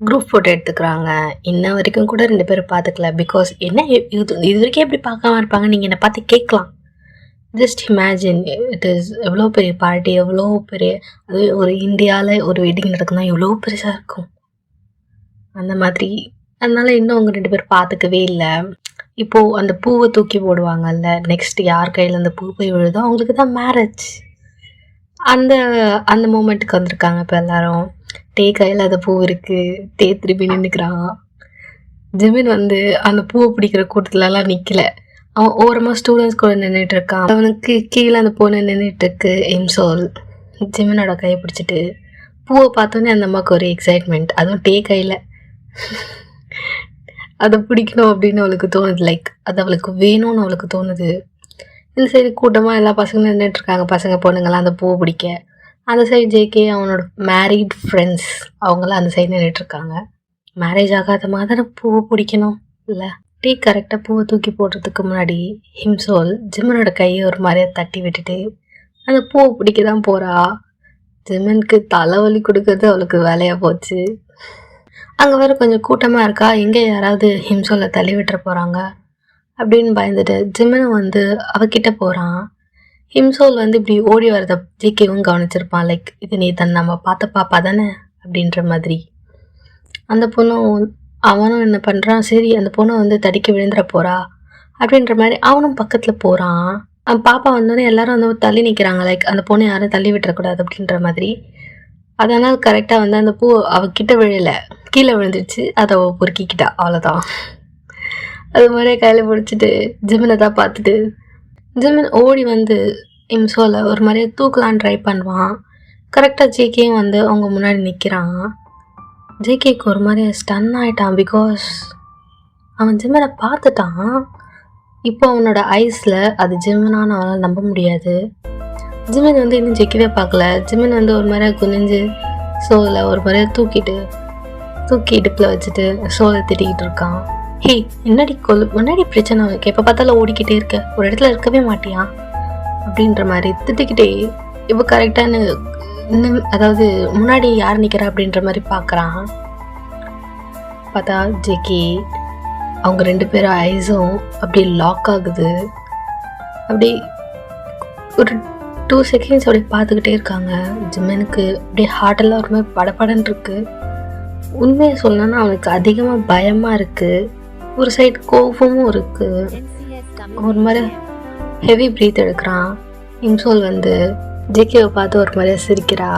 குரூப் ஃபோட்டோ எடுத்துக்கிறாங்க. இன்ன வரைக்கும் கூட 2 பேரும் பார்த்துக்கல. பிகாஸ் என்ன இது வரைக்கும் எப்படி பார்க்காம இருப்பாங்க, நீங்கள் என்னை பார்த்து கேட்கலாம். ஜஸ்ட் இமேஜின் இட் இஸ் எவ்வளோ பெரிய பார்ட்டி, எவ்வளோ பெரிய, அது ஒரு இந்தியாவில் ஒரு வெட்டிங் நடக்குதுன்னா எவ்வளோ பெருசாக இருக்கும் அந்த மாதிரி. அதனால இன்னும் அவங்க 2 பேர் பார்த்துக்கவே இல்லை. இப்போது அந்த பூவை தூக்கி போடுவாங்கல்ல, நெக்ஸ்ட் யார் கையில் அந்த பூ போய் விழுதோ அவங்களுக்கு தான் மேரேஜ். அந்த மூமெண்ட்டுக்கு வந்திருக்காங்க. இப்போ எல்லாரும் டே கையில் அந்த பூ இருக்குது, டே திருப்பி நின்றுக்கிறான். ஜிமின் வந்து அந்த பூவை பிடிக்கிற கூட்டத்துலலாம் நிற்கலை, அவன் ஓரமாக ஸ்டூடெண்ட்ஸ் கூட நின்றுட்டு இருக்கான். அவனுக்கு கீழே அந்த பொண்ணு நின்றுட்டு இருக்கு. இம்சோல் ஜிமினோட கையை பிடிச்சிட்டு பூவை பார்த்தோன்னே அந்த அம்மாவுக்கு ஒரு எக்ஸைட்மெண்ட், அதுவும் டே கையில் அதை பிடிக்கணும் அப்படின்னு அவளுக்கு தோணுது. லைக் அது அவளுக்கு வேணும்னு அவளுக்கு தோணுது. இந்த சைடு கூட்டமாக எல்லா பசங்களும் நின்றுட்டுருக்காங்க, பசங்க பொண்ணுங்கள்லாம் அந்த பூவை பிடிக்க. அந்த சைடு ஜேகே அவனோட மேரீட் ஃப்ரெண்ட்ஸ் அவங்களாம் அந்த சைடு நின்றுட்டுருக்காங்க. மேரேஜ் ஆகாத மாதிரி பூவை பிடிக்கணும் இல்லை. டீ கரெக்டாக பூவை தூக்கி போடுறதுக்கு முன்னாடி ஹிம்சோல் ஜிம்மனோட கையை ஒரு மாதிரியாக தட்டி விட்டுட்டு அந்த பூவை பிடிக்க தான் போகிறா. ஜிமினுக்கு தலைவலி கொடுக்கறது அவளுக்கு வேலையாக போச்சு. அங்கே வேறு கொஞ்சம் கூட்டமாக இருக்கா, எங்கே யாராவது ஹிம்சோவில் தள்ளி விட்டுற போகிறாங்க அப்படின்னு பயந்துட்டு ஜிமினும் வந்து அவகிட்ட போகிறான். ஹிம்சோல் வந்து இப்படி ஓடி வரத ஜிகேவும் கவனிச்சிருப்பான். லைக் இது நீ நம்ம பார்த்த பாப்பா தானே அப்படின்ற மாதிரி. அந்த பொண்ணும் அவனும் என்ன பண்ணுறான், சரி அந்த பொண்ணை வந்து தடிக்க விழுந்துட போகிறா அப்படின்ற மாதிரி அவனும் பக்கத்தில் போகிறான். பாப்பா வந்தோடனே எல்லாரும் வந்து தள்ளி நிற்கிறாங்க. லைக் அந்த பொண்ணை யாரும் தள்ளி விட்டுறக்கூடாது அப்படின்ற மாதிரி. அதனால் கரெக்டாக வந்து அந்த பூ அவகிட்ட விழலை, கீழே விழுந்துருச்சு. அதை அவள் பொறுக்கிக்கிட்டா, அவ்வளோதான். அது மாதிரியே கையில் பிடிச்சிட்டு ஜிமினை தான் பார்த்துட்டு ஜிமின் ஓடி வந்து ஹிம்சோவில் ஒரு மாதிரியே தூக்கலான்னு ட்ரை பண்ணுவான். கரெக்டாக ஜேகேயும் வந்து அவங்க முன்னாடி நிற்கிறான். ஜேகேக்கு ஒரு மாதிரி ஸ்டன் ஆகிட்டான். பிகாஸ் அவன் ஜிமினை பார்த்துட்டான். இப்போ அவனோட ஐஸில் அது ஜிமினான்னு அவனால் நம்ப முடியாது. ஜிமின் வந்து இன்னும் ஜெக்கவே பார்க்கல. ஜிமின் வந்து ஒரு மாதிரியாக குனிஞ்சு சோலை ஒரு மாதிரியாக தூக்கி இடுப்பில் வச்சுட்டு சோலை திட்டிக்கிட்டு இருக்கான். ஹே முன்னாடி முன்னாடி பிரச்சனை இருக்கு, எப்போ பார்த்தாலும் ஓடிக்கிட்டே இருக்க, ஒரு இடத்துல இருக்கவே மாட்டியா அப்படின்ற மாதிரி திட்டிக்கிட்டே இப்போ கரெக்டான இன்னும் அதாவது முன்னாடி யார் நிற்கிறா அப்படின்ற மாதிரி பார்க்குறான். பார்த்தா ஜெக்கி அவங்க 2 பேரும் ஐஸும் அப்படியே லாக் ஆகுது. அப்படி ஒரு 2 செகண்ட்ஸ் அப்படியே பார்த்துக்கிட்டே இருக்காங்க. ஜிமினுக்கு அப்படியே ஹார்ட்டெல்லாம் ஒரு மாதிரி படப்படன்னு இருக்கு. உண்மையை சொல்லணும்னா அவனுக்கு அதிகமாக பயமாக இருக்குது, ஒரு சைடு கோபமும் இருக்குது. ஒரு மாதிரி ஹெவி ப்ரீத் எடுக்கிறான். ஹிம்சோல் வந்து ஜேகேவை பார்த்து ஒரு மாதிரியாக சிரிக்கிறா.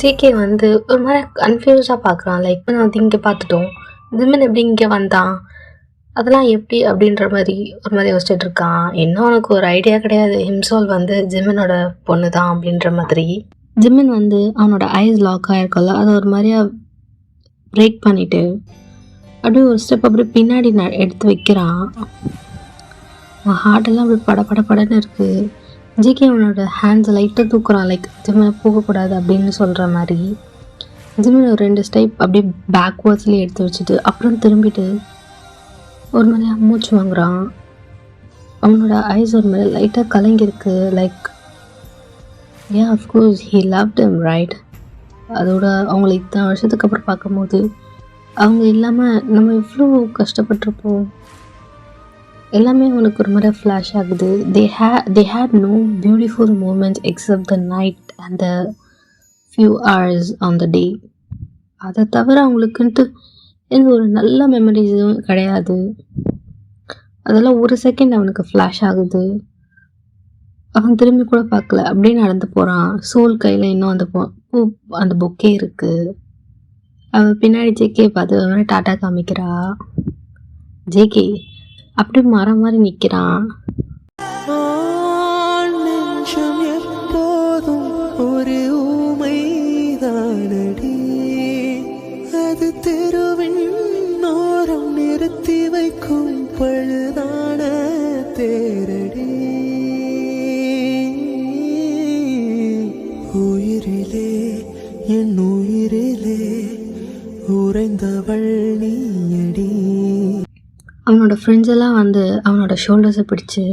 ஜேகே வந்து ஒரு மாதிரி கன்ஃபியூஸாக பார்க்குறான். லைக் நான் வந்து இங்கே பார்த்துட்டோம், ஜிமின் எப்படி இங்கே வந்தான், அதெல்லாம் எப்படி அப்படின்ற மாதிரி ஒரு மாதிரி யோசிச்சுட்டு இருக்கான். இன்னும் அவனுக்கு ஒரு ஐடியா கிடையாது ஹிம்சோல் வந்து ஜிமினோட பொண்ணு தான் அப்படின்ற மாதிரி. ஜிமின் வந்து அவனோட ஐஸ் லாக் ஆகிருக்கல, அதை ஒரு மாதிரியாக பிரேக் பண்ணிவிட்டு அப்படியே ஒரு ஸ்டெப் அப்படியே பின்னாடி எடுத்து வைக்கிறான். அவன் ஹார்ட்டெல்லாம் அப்படி படன்னு இருக்குது. ஜிகே அவனோட ஹேண்ட்ஸை லைட்டாக தூக்குறான். லைக் ஜிம்மை போகக்கூடாது அப்படின்னு சொல்கிற மாதிரி. ஜிம்மில் ஒரு 2 ஸ்டெப் அப்படியே பேக்வேர்ட்ஸ்லேயே எடுத்து வச்சுட்டு அப்புறம் திரும்பிட்டு ஒரு மாதிரி மூச்சு வாங்குறான். அவனோட ஐஸ் ஒரு மாதிரி லைட்டாக கலங்கியிருக்கு. Like of course he loved him right. அதோட அவங்கள இத்தனை வருஷத்துக்கு அப்புறம் பார்க்கும்போது அவங்க இல்லாமல் நம்ம எவ்வளோ கஷ்டப்பட்டிருப்போம், எல்லாமே அவனுக்கு ஒரு மாதிரி ஃப்ளாஷ் ஆகுது. they had no beautiful moments except the night and the few hours on the day. அதை தவிர அவங்களுக்குன்ட்டு எந்த ஒரு நல்ல மெமரிஸும் கிடையாது. அதெல்லாம் ஒரு செகண்ட் அவனுக்கு ஃப்ளாஷ் ஆகுது. அவன் திரும்பி கூட பார்க்கல, அப்படியே நடந்து போகிறான். சோல் கையில் இன்னும் அந்த பொக்கே இருக்குது. அவன் பின்னாடி ஜேகே பார்த்து டாட்டா காமிக்கிறா. ஜேகே அப்படியே மரம் மாதிரி நிற்கிறான். எப்போதும் ஒரு ஊமைதானடி, அது தெருவின் நோரம் நிறுத்தி வைக்கும் பழுதான தேரடி. உயிரிலே என் உயிரிலே உறைந்தவள் நீயடி. அவனோட ஃப்ரெண்ட்ஸ் எல்லாம் வந்து அவனோட ஷோல்டர்ஸை பிடிச்சி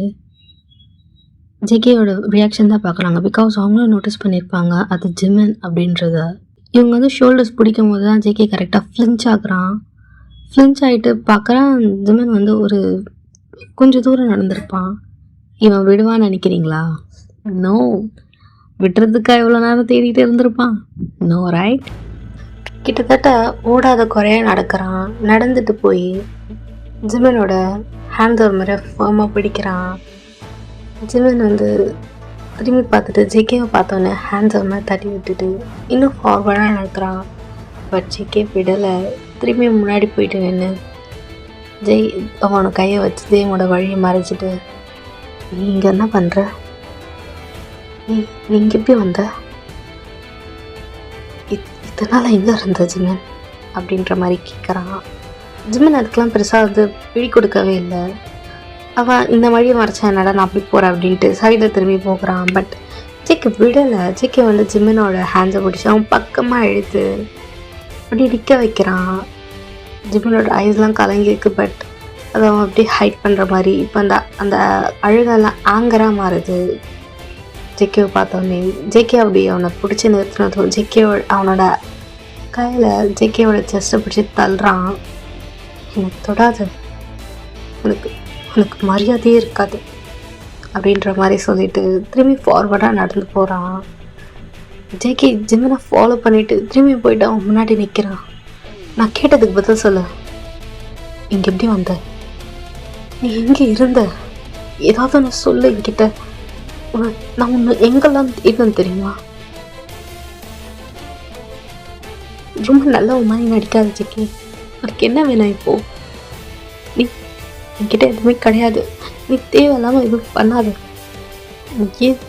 ஜேகேயோட ரியாக்ஷன் தான் பார்க்குறாங்க. பிகாஸ் அவங்களும் நோட்டீஸ் பண்ணியிருப்பாங்க அது ஜிமின் அப்படின்றத. இவங்க வந்து ஷோல்டர்ஸ் பிடிக்கும் போது தான் ஜேகே கரெக்டாக ஃப்ளின்ச் ஆகுறான். ஃப்ளின்ச் ஆகிட்டு பார்க்குறான். ஜிமின் வந்து ஒரு கொஞ்சம் தூரம் நடந்திருப்பான். இவன் விடுவான்னு நினைக்கிறீங்களா? நோ, விட்டுறதுக்காக எவ்வளோ நேரம் தேடிட்டு இருந்திருப்பான்? No right. கிட்டத்தட்ட ஓடாத குறையாக நடக்கிறான். நடந்துட்டு போய் ஜிமினோட ஹேண்ட் ஒரு மாதிரி ஃபர்மாக பிடிக்கிறான். ஜிமின் வந்து திரும்பி பார்த்துட்டு ஜேகேவை பார்த்தோன்னே ஹேண்ட்ஸ் ஒரு மாதிரி தட்டி விட்டுட்டு இன்னும் ஃபார்வர்டாக நடக்கிறான். பட் ஜேகே விடலை. திரும்பி முன்னாடி போயிட்டு நின்று அவனோட கையை வச்சு ஜெயமோட வழியை மறைச்சிட்டு, நீ இங்கே என்ன பண்ணுற, நீ இங்கே எப்படி வந்த, இதனால் எங்கே இருந்த ஜிமின் அப்படின்ற மாதிரி கேட்குறான். ஜிமின் அதுக்கெலாம் பெருசாக வந்து பிடி கொடுக்கவே இல்லை. அவன் இந்த வழியை மறைச்சா என்னடா நான் அப்படி போகிறேன் அப்படின்ட்டு சைடில் திரும்பி போகிறான். பட் ஜேகே விடலை. ஜேகே வந்து ஜிமினோட ஹேண்ட்ஸை பிடிச்சி அவன் பக்கமாக இழுத்து அப்படி நிற்க வைக்கிறான். ஜிமினோட ஐஸ்லாம் கலங்கிருக்கு. பட் அதை அவன் அப்படியே ஹைட் பண்ணுற மாதிரி இப்போ அந்த அழுகெல்லாம் ஆங்கராக மாறுது. ஜேகேவை பார்த்தோன்னே ஜேகே அப்படி அவனை பிடிச்சி நிறுத்தினதும் அவனோட கையில் ஜேகேவோட செஸ்ட்டை பிடிச்சி தள்ளுறான். எனக்கு தொடாது, உனக்கு மரியாதையே இருக்காது அப்படின்ற மாதிரி சொல்லிட்டு திரும்பி ஃபார்வர்டாக நடந்து போகிறான். ஜேகே ஜிமினை ஃபாலோ பண்ணிவிட்டு திரும்பி போயிட்டு அவன் முன்னாடி நிற்கிறான். நான் கேட்டதுக்கு பதில் சொல்லு, இங்கே எப்படி வந்த, நீ எங்கே இருந்த, ஏதாவது ஒன்று சொல்லு என்கிட்ட. நான் ஒன்று எங்கெல்லாம் தேடினு தெரியுமா? ரொம்ப நல்ல ஒரு மாதிரி நடிக்காது ஜேகே. உனக்கு என்ன வேணும் இப்போது? நீ என்கிட்ட எதுவுமே கிடையாது, நீ தேவையில்லாமல் எதுவும் பண்ணாத. நீ ஏன்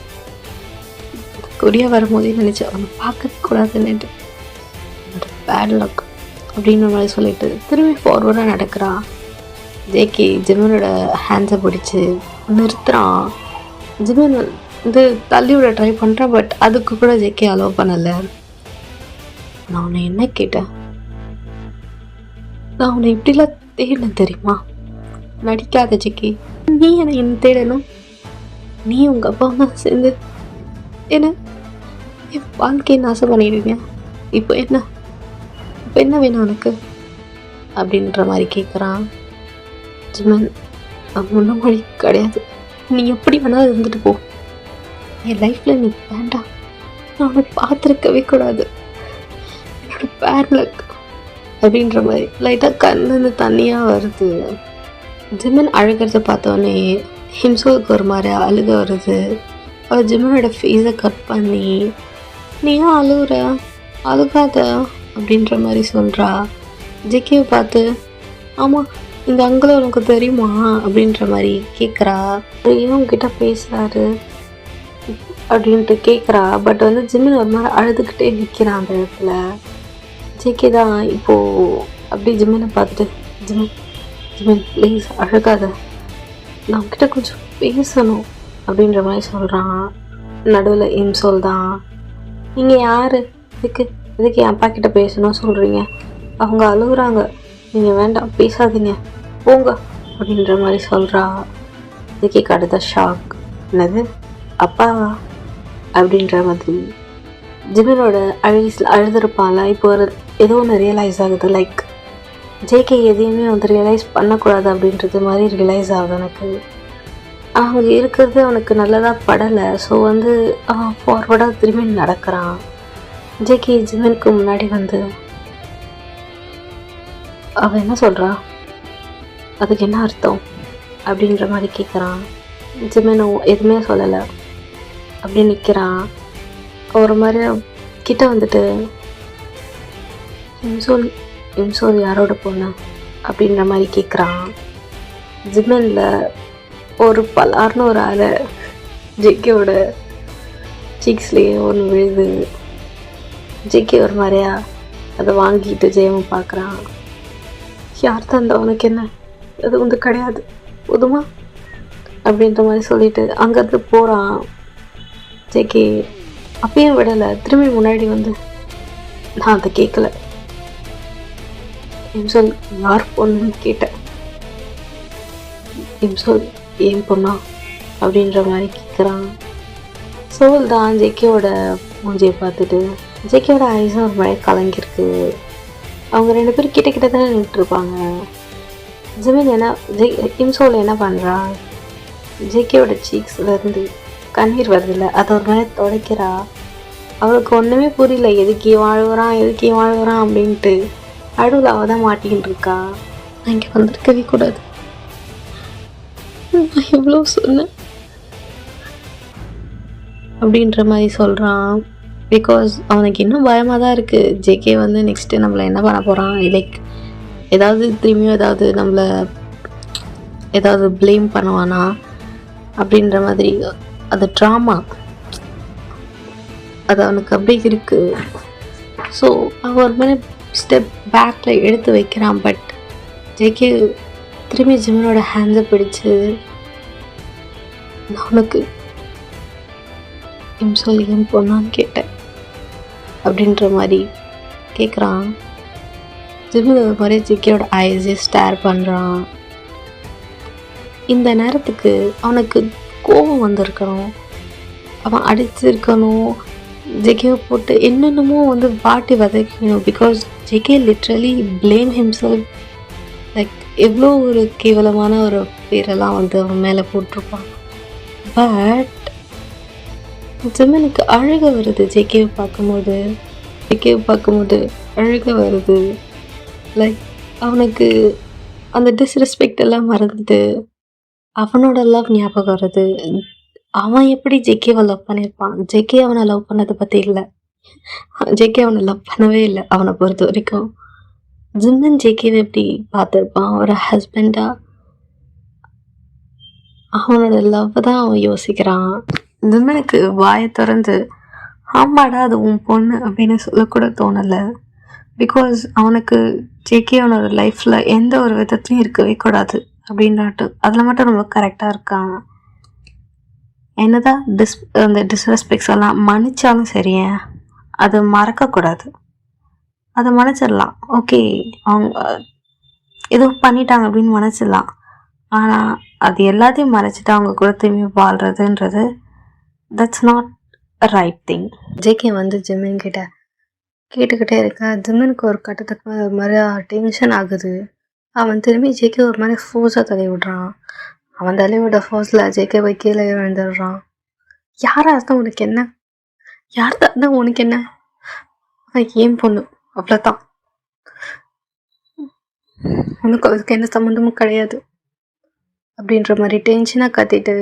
கொரியா வரும்போதே நினச்சேன் அவனை பார்க்கக்கூடாதுன்னுட்டு, என்னோட பேட் லக் அப்படின்ற மாதிரி சொல்லிட்டு திரும்பி ஃபார்வர்டாக நடக்கிறான். ஜேகே ஜிமினோட ஹேண்ட்ஸை பிடிச்சி நிறுத்துகிறான். ஜிமின் வந்து தள்ளி விட ட்ரை பண்ணுறான். பட் அதுக்கு கூட ஜேகே அலோவ் பண்ணலை. நான் உன்னை என்ன கேட்டேன்? நான் உன்னை இப்படிலாம் தேடினேன் தெரியுமா? நடிக்காத ஜேகே. நீ என்ன தேடணும்? நீ உங்கள் அப்பா அம்மா சேர்ந்து என்ன என் வாழ்க்கையை நாசம் பண்ணிடுவீங்க. இப்போ என்ன வேணும் உனக்கு அப்படின்ற மாதிரி கேட்குறான். ஜிமன், முன்ன மொழி கிடையாது, நீ எப்படி வேணாலும் இருந்துட்டு போ, என் லைஃப்பில் நீ வேண்டாம், நான் உன்னை பார்த்துருக்கவே கூடாது, என்னோட பேட் லக் அப்படின்ற மாதிரி லைட்டாக கண்ணுன்னு தண்ணியாக வருது. ஜிமன் அழுகிறத பார்த்தோன்னே ஹிம்சோலுக்கு ஒரு மாதிரி அழுக வருது. அவள் ஜிமனோட ஃபேஸை கட் பண்ணி, நீ ஏன் அழுகாத அப்படின்ற மாதிரி சொல்கிறா. ஜேகேவை பார்த்து, ஆமாம் இந்த அங்கிள் உனக்கு தெரியுமா அப்படின்ற மாதிரி கேட்குறா. ஏன் உங்ககிட்ட பேசுகிறாரு அப்படின்ட்டு கேட்குறா. பட் வந்து ஜிமின் ஒரு மாதிரி அழுதுகிட்டே நிற்கிறான் அந்த இடத்துல. ஜேகே தான் இப்போது அப்படி ஜிமினை பார்த்துட்டு, ஜிமின் ப்ளீஸ் அழுகாத, நான் உங்ககிட்ட கொஞ்சம் பேசணும் அப்படின்ற மாதிரி சொல்கிறான். நடுவில் இம்சோல் தான், நீங்கள் யார், இதுக்கு என் அப்பா கிட்ட பேசணும் சொல்கிறீங்க, அவங்க அழுகுறாங்க, நீங்கள் வேண்டாம் பேசாதீங்க போங்க அப்படின்ற மாதிரி சொல்கிறா. இதுக்கே கடுத்த ஷாக். என்னது அப்பாவா அப்படின்ற மாதிரி ஜிமினோட அழுதுருப்பான்ல. இப்போ ஏதோ ஒன்று ரியலைஸ் ஆகுது. லைக் ஜேகே எதையுமே வந்து ரியலைஸ் பண்ணக்கூடாது அப்படின்றது மாதிரி ரியலைஸ் ஆகுது எனக்கு. அவங்க இருக்கிறது அவனுக்கு நல்லதாக படலை. ஸோ வந்து அவன் ஃபார்வர்டாக திரும்பி நடக்கிறான். ஜேகே ஜிமினுக்கு முன்னாடி வந்து, அவன் என்ன சொல்கிறா, அதுக்கு என்ன அர்த்தம் அப்படின்ற மாதிரி கேட்குறான். ஜிமினும் எதுவுமே சொல்லலை அப்படி நிற்கிறான். ஒரு மாதிரி கிட்ட வந்துட்டு, இம்சோல் யாரோட பொண்ணு அப்படின்ற மாதிரி கேட்குறான். ஜிமினில் ஒரு பலார்னு ஒரு அலை ஜேகேவோட சீக்ஸ்லேயே ஒன்று விழுது. ஜேகே ஒரு மாதிரியா அதை வாங்கிட்டு ஜெயமும் பார்க்குறான். யார் தந்தா உனக்கு என்ன, அது வந்து கிடையாது போதுமா அப்படின்ற மாதிரி சொல்லிட்டு அங்கேருந்து போகிறான். ஜேகே அப்பயும் விடலை. திரும்பி முன்னாடி வந்து, நான் அதை கேட்கல, இம்சோல் யார் பொண்ணுன்னு கேட்டேன். இம்சோல் ஏன் பொண்ணா அப்படின்ற மாதிரி கேட்குறான். சோல் தான் ஜேகேவோட மூஞ்சியை பார்த்துட்டு, ஜேகேவோட ஐஸும் ஒரு மாதிரி கலங்கிருக்கு. அவங்க ரெண்டு பேரும் கிட்ட தானே நின்றுருப்பாங்க. ஜிமின் இம்சோல் என்ன பண்ணுறா, ஜேகேவோட சீக்ஸ்லேருந்து கண்ணீர் வருதில்ல, அதை ஒரு மாதிரி துடைக்கிறா. அவளுக்கு ஒன்றுமே புரியல, எதுக்கே வாழ்வுறான் அப்படின்ட்டு. அடுவில் அவள் தான் மாட்டிக்கிட்டு இருக்கா. நான் இங்கே வந்திருக்கவே கூடாது, நான் எவ்வளோ சொன்னேன் அப்படின்ற மாதிரி சொல்கிறான். பிகாஸ் அவனுக்கு இன்னும் பயமாக தான் இருக்குது. ஜேகே வந்து நெக்ஸ்ட்டு நம்மளை என்ன பண்ண போகிறான், லைக் ஏதாவது திரும்பியும் ஏதாவது ப்ளேம் பண்ணுவானா அப்படின்ற மாதிரி. அது ட்ராமா, அது அவனுக்கு அப்படி இருக்குது. ஸோ அவன் ஒரு மாதிரி ஸ்டெப் பேக்கில் எடுத்து வைக்கிறான். பட் ஜேகே திரும்பி ஜிமினோட ஹேண்ட்ஸை பிடிச்சு, நான் உனக்கு இம்சோல் ஏன் பொண்ணான்னு கேட்டேன் அப்படின்ற மாதிரி கேட்குறான். ஜிமின் ஒரு மாதிரி ஜேகேயோட ஐஸே ஸ்டேர் பண்ணுறான். இந்த நேரத்துக்கு அவனுக்கு கோபம் வந்திருக்கணும். அவன் அடிச்சிருக்கணும், ஜேகேவை போட்டு என்னென்னமோ வந்து வாட்டி வதைக்கணும். Because JK literally blame himself. Like எவ்வளோ ஒரு கேவலமான ஒரு பேரெல்லாம் வந்து அவன் மேலே போட்டிருப்பான். பட் ஜிம்மனுக்கு அழுக வருது ஜேகேவை பார்க்கும்போது அழுக வருது. லைக் அவனுக்கு அந்த டிஸ்ரெஸ்பெக்ட் எல்லாம் மறந்துட்டு அவனோட லவ் ஞாபகம் வருது. அவன் எப்படி ஜேகேவை லவ் பண்ணியிருப்பான்? ஜேகே அவனை லவ் பண்ணதை பற்றி இல்லை, ஜேகே அவனை லவ் பண்ணவே இல்லை. அவனை பொறுத்த வரைக்கும் ஜிம்மன் ஜேகேவை எப்படி பார்த்துருப்பான்? ஒரு ஹஸ்பண்டாக அவனோட லவ் தான் அவன் யோசிக்கிறான். ஜிம்மனுக்கு வாயை திறந்து ஆமாடா அது உன் பொண்ணு அப்படின்னு சொல்லக்கூட தோணலை. பிகாஸ் அவனுக்கு ஜேகே அவனோட லைஃப்பில் எந்த ஒரு விதத்துலையும் இருக்கவே கூடாது அப்படின்னாட்டு அதில் மட்டும் ரொம்ப கரெக்டாக இருக்கான். என்னதான் அந்த டிஸ்ரெஸ்பெக்ட்ஸ் எல்லாம் மன்னிச்சாலும் சரியே, அதை மறக்கக்கூடாது. அதை மன்னிச்சிடலாம், ஓகே அவங்க ஏதோ பண்ணிட்டாங்க அப்படின்னு மன்னிச்சிடலாம். ஆனால் அது எல்லாத்தையும் மறைச்சிட்டு அவங்க கூட திரும்பி வாழ்கிறதுன்றது that's not a right thing. JK வந்து ஜிம்மன் கிட்ட கேட்டுக்கிட்டே இருக்க. ஜிம்மனுக்கு ஒரு கட்டத்துக்கு ஒரு மாதிரி டென்ஷன் ஆகுது. அவன் திரும்பி ஜேகே ஒரு மாதிரி ஃபோர்ஸாக தள்ளி விடுறான். அவன் தள்ளி விட ஃபோர்ஸில் ஜேகே போய் கீழே விழுந்துடுறான். யாராக இருந்தால் உனக்கு என்ன? யார்தான் இருந்தால் உனக்கு என்ன? ஏன் பொண்ணு அவ்வளோதான், உனக்கு அதுக்கு எந்த சம்மந்தமும் கிடையாது அப்படின்ற மாதிரி டென்ஷனாக கத்திட்டு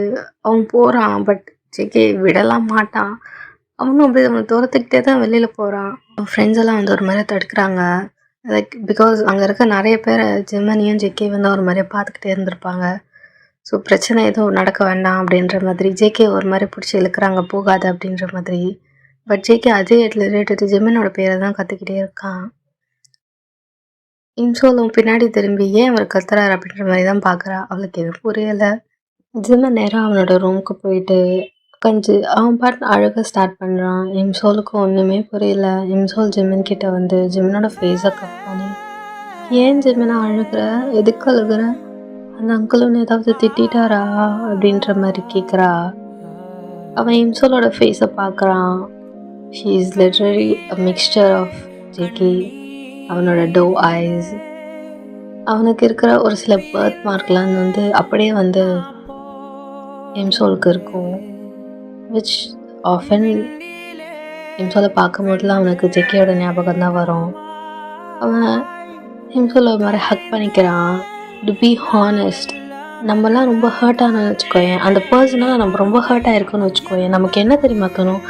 அவன் போகிறான். பட் ஜேகே விடலாம் மாட்டான். அவனும் அப்படி அவனை தூரத்துக்கிட்டே தான் வெளியில் போகிறான். அவன் ஃப்ரெண்ட்ஸ் எல்லாம் வந்து ஒரு மாதிரி தடுக்கிறாங்க. லைக் பிகாஸ் அங்கே இருக்க நிறைய பேர் ஜிம்மனையும் ஜேகே வந்து ஒரு மாதிரியாக பார்த்துக்கிட்டே இருந்திருப்பாங்க. ஸோ பிரச்சனை எதுவும் நடக்க வேண்டாம் அப்படின்ற மாதிரி ஜேகே ஒரு மாதிரி பிடிச்சி இழுக்கிறாங்க, போகாது அப்படின்ற மாதிரி. பட் ஜேகே அதே இடத்துல ரேட்டு ஜிம்மனோட பேரை தான் கற்றுக்கிட்டே இருக்கான். இன்சோலும் பின்னாடி திரும்பி ஏன் அவர் கத்துறாரு அப்படின்ற மாதிரி தான் பார்க்குறா. அவளுக்கு எதுவும் புரியலை. ஜிம்மன் நேரம் அவனோட ரூமுக்கு போயிட்டு கஞ்சி அவன் பாட்டு அழகாக ஸ்டார்ட் பண்ணுறான். இம்சோலுக்கு ஒன்றுமே புரியல. இம்சோல் ஜிம்மன் கிட்ட வந்து ஜிம்மனோட ஃபேஸை கட் பண்ணி ஏன் ஜிம்மனை அழுகிற, எதுக்கு அழுகிற, அந்த அங்கிளுன்னு ஏதாவது திட்டாரா அப்படின்ற மாதிரி கேட்குறா. அவன் இம்சோலோட ஃபேஸை பார்க்குறான். She is literally a mixture of JK. அவனோட டோ ஐஸ், அவனுக்கு இருக்கிற ஒரு சில பர்த் மார்க்லாம் வந்து அப்படியே வந்து இம்சோலுக்கு இருக்கும். விச் ஆஃபன் இம்சோலை பார்க்கும்போதுலாம் அவனுக்கு ஜேகேயோட ஞாபகம் தான் வரும். அவன் இம்சோலை ஒரு மாதிரி ஹக் பண்ணிக்கிறான். டு பி ஹானஸ்ட், நம்மலாம் ரொம்ப ஹர்ட் ஆனோன்னு வச்சுக்கோயேன், அந்த பர்சனால் நம்ம ரொம்ப ஹர்ட் ஆகிருக்குன்னு வச்சுக்கோயேன், நமக்கு என்ன தெரியுமா தோணும்?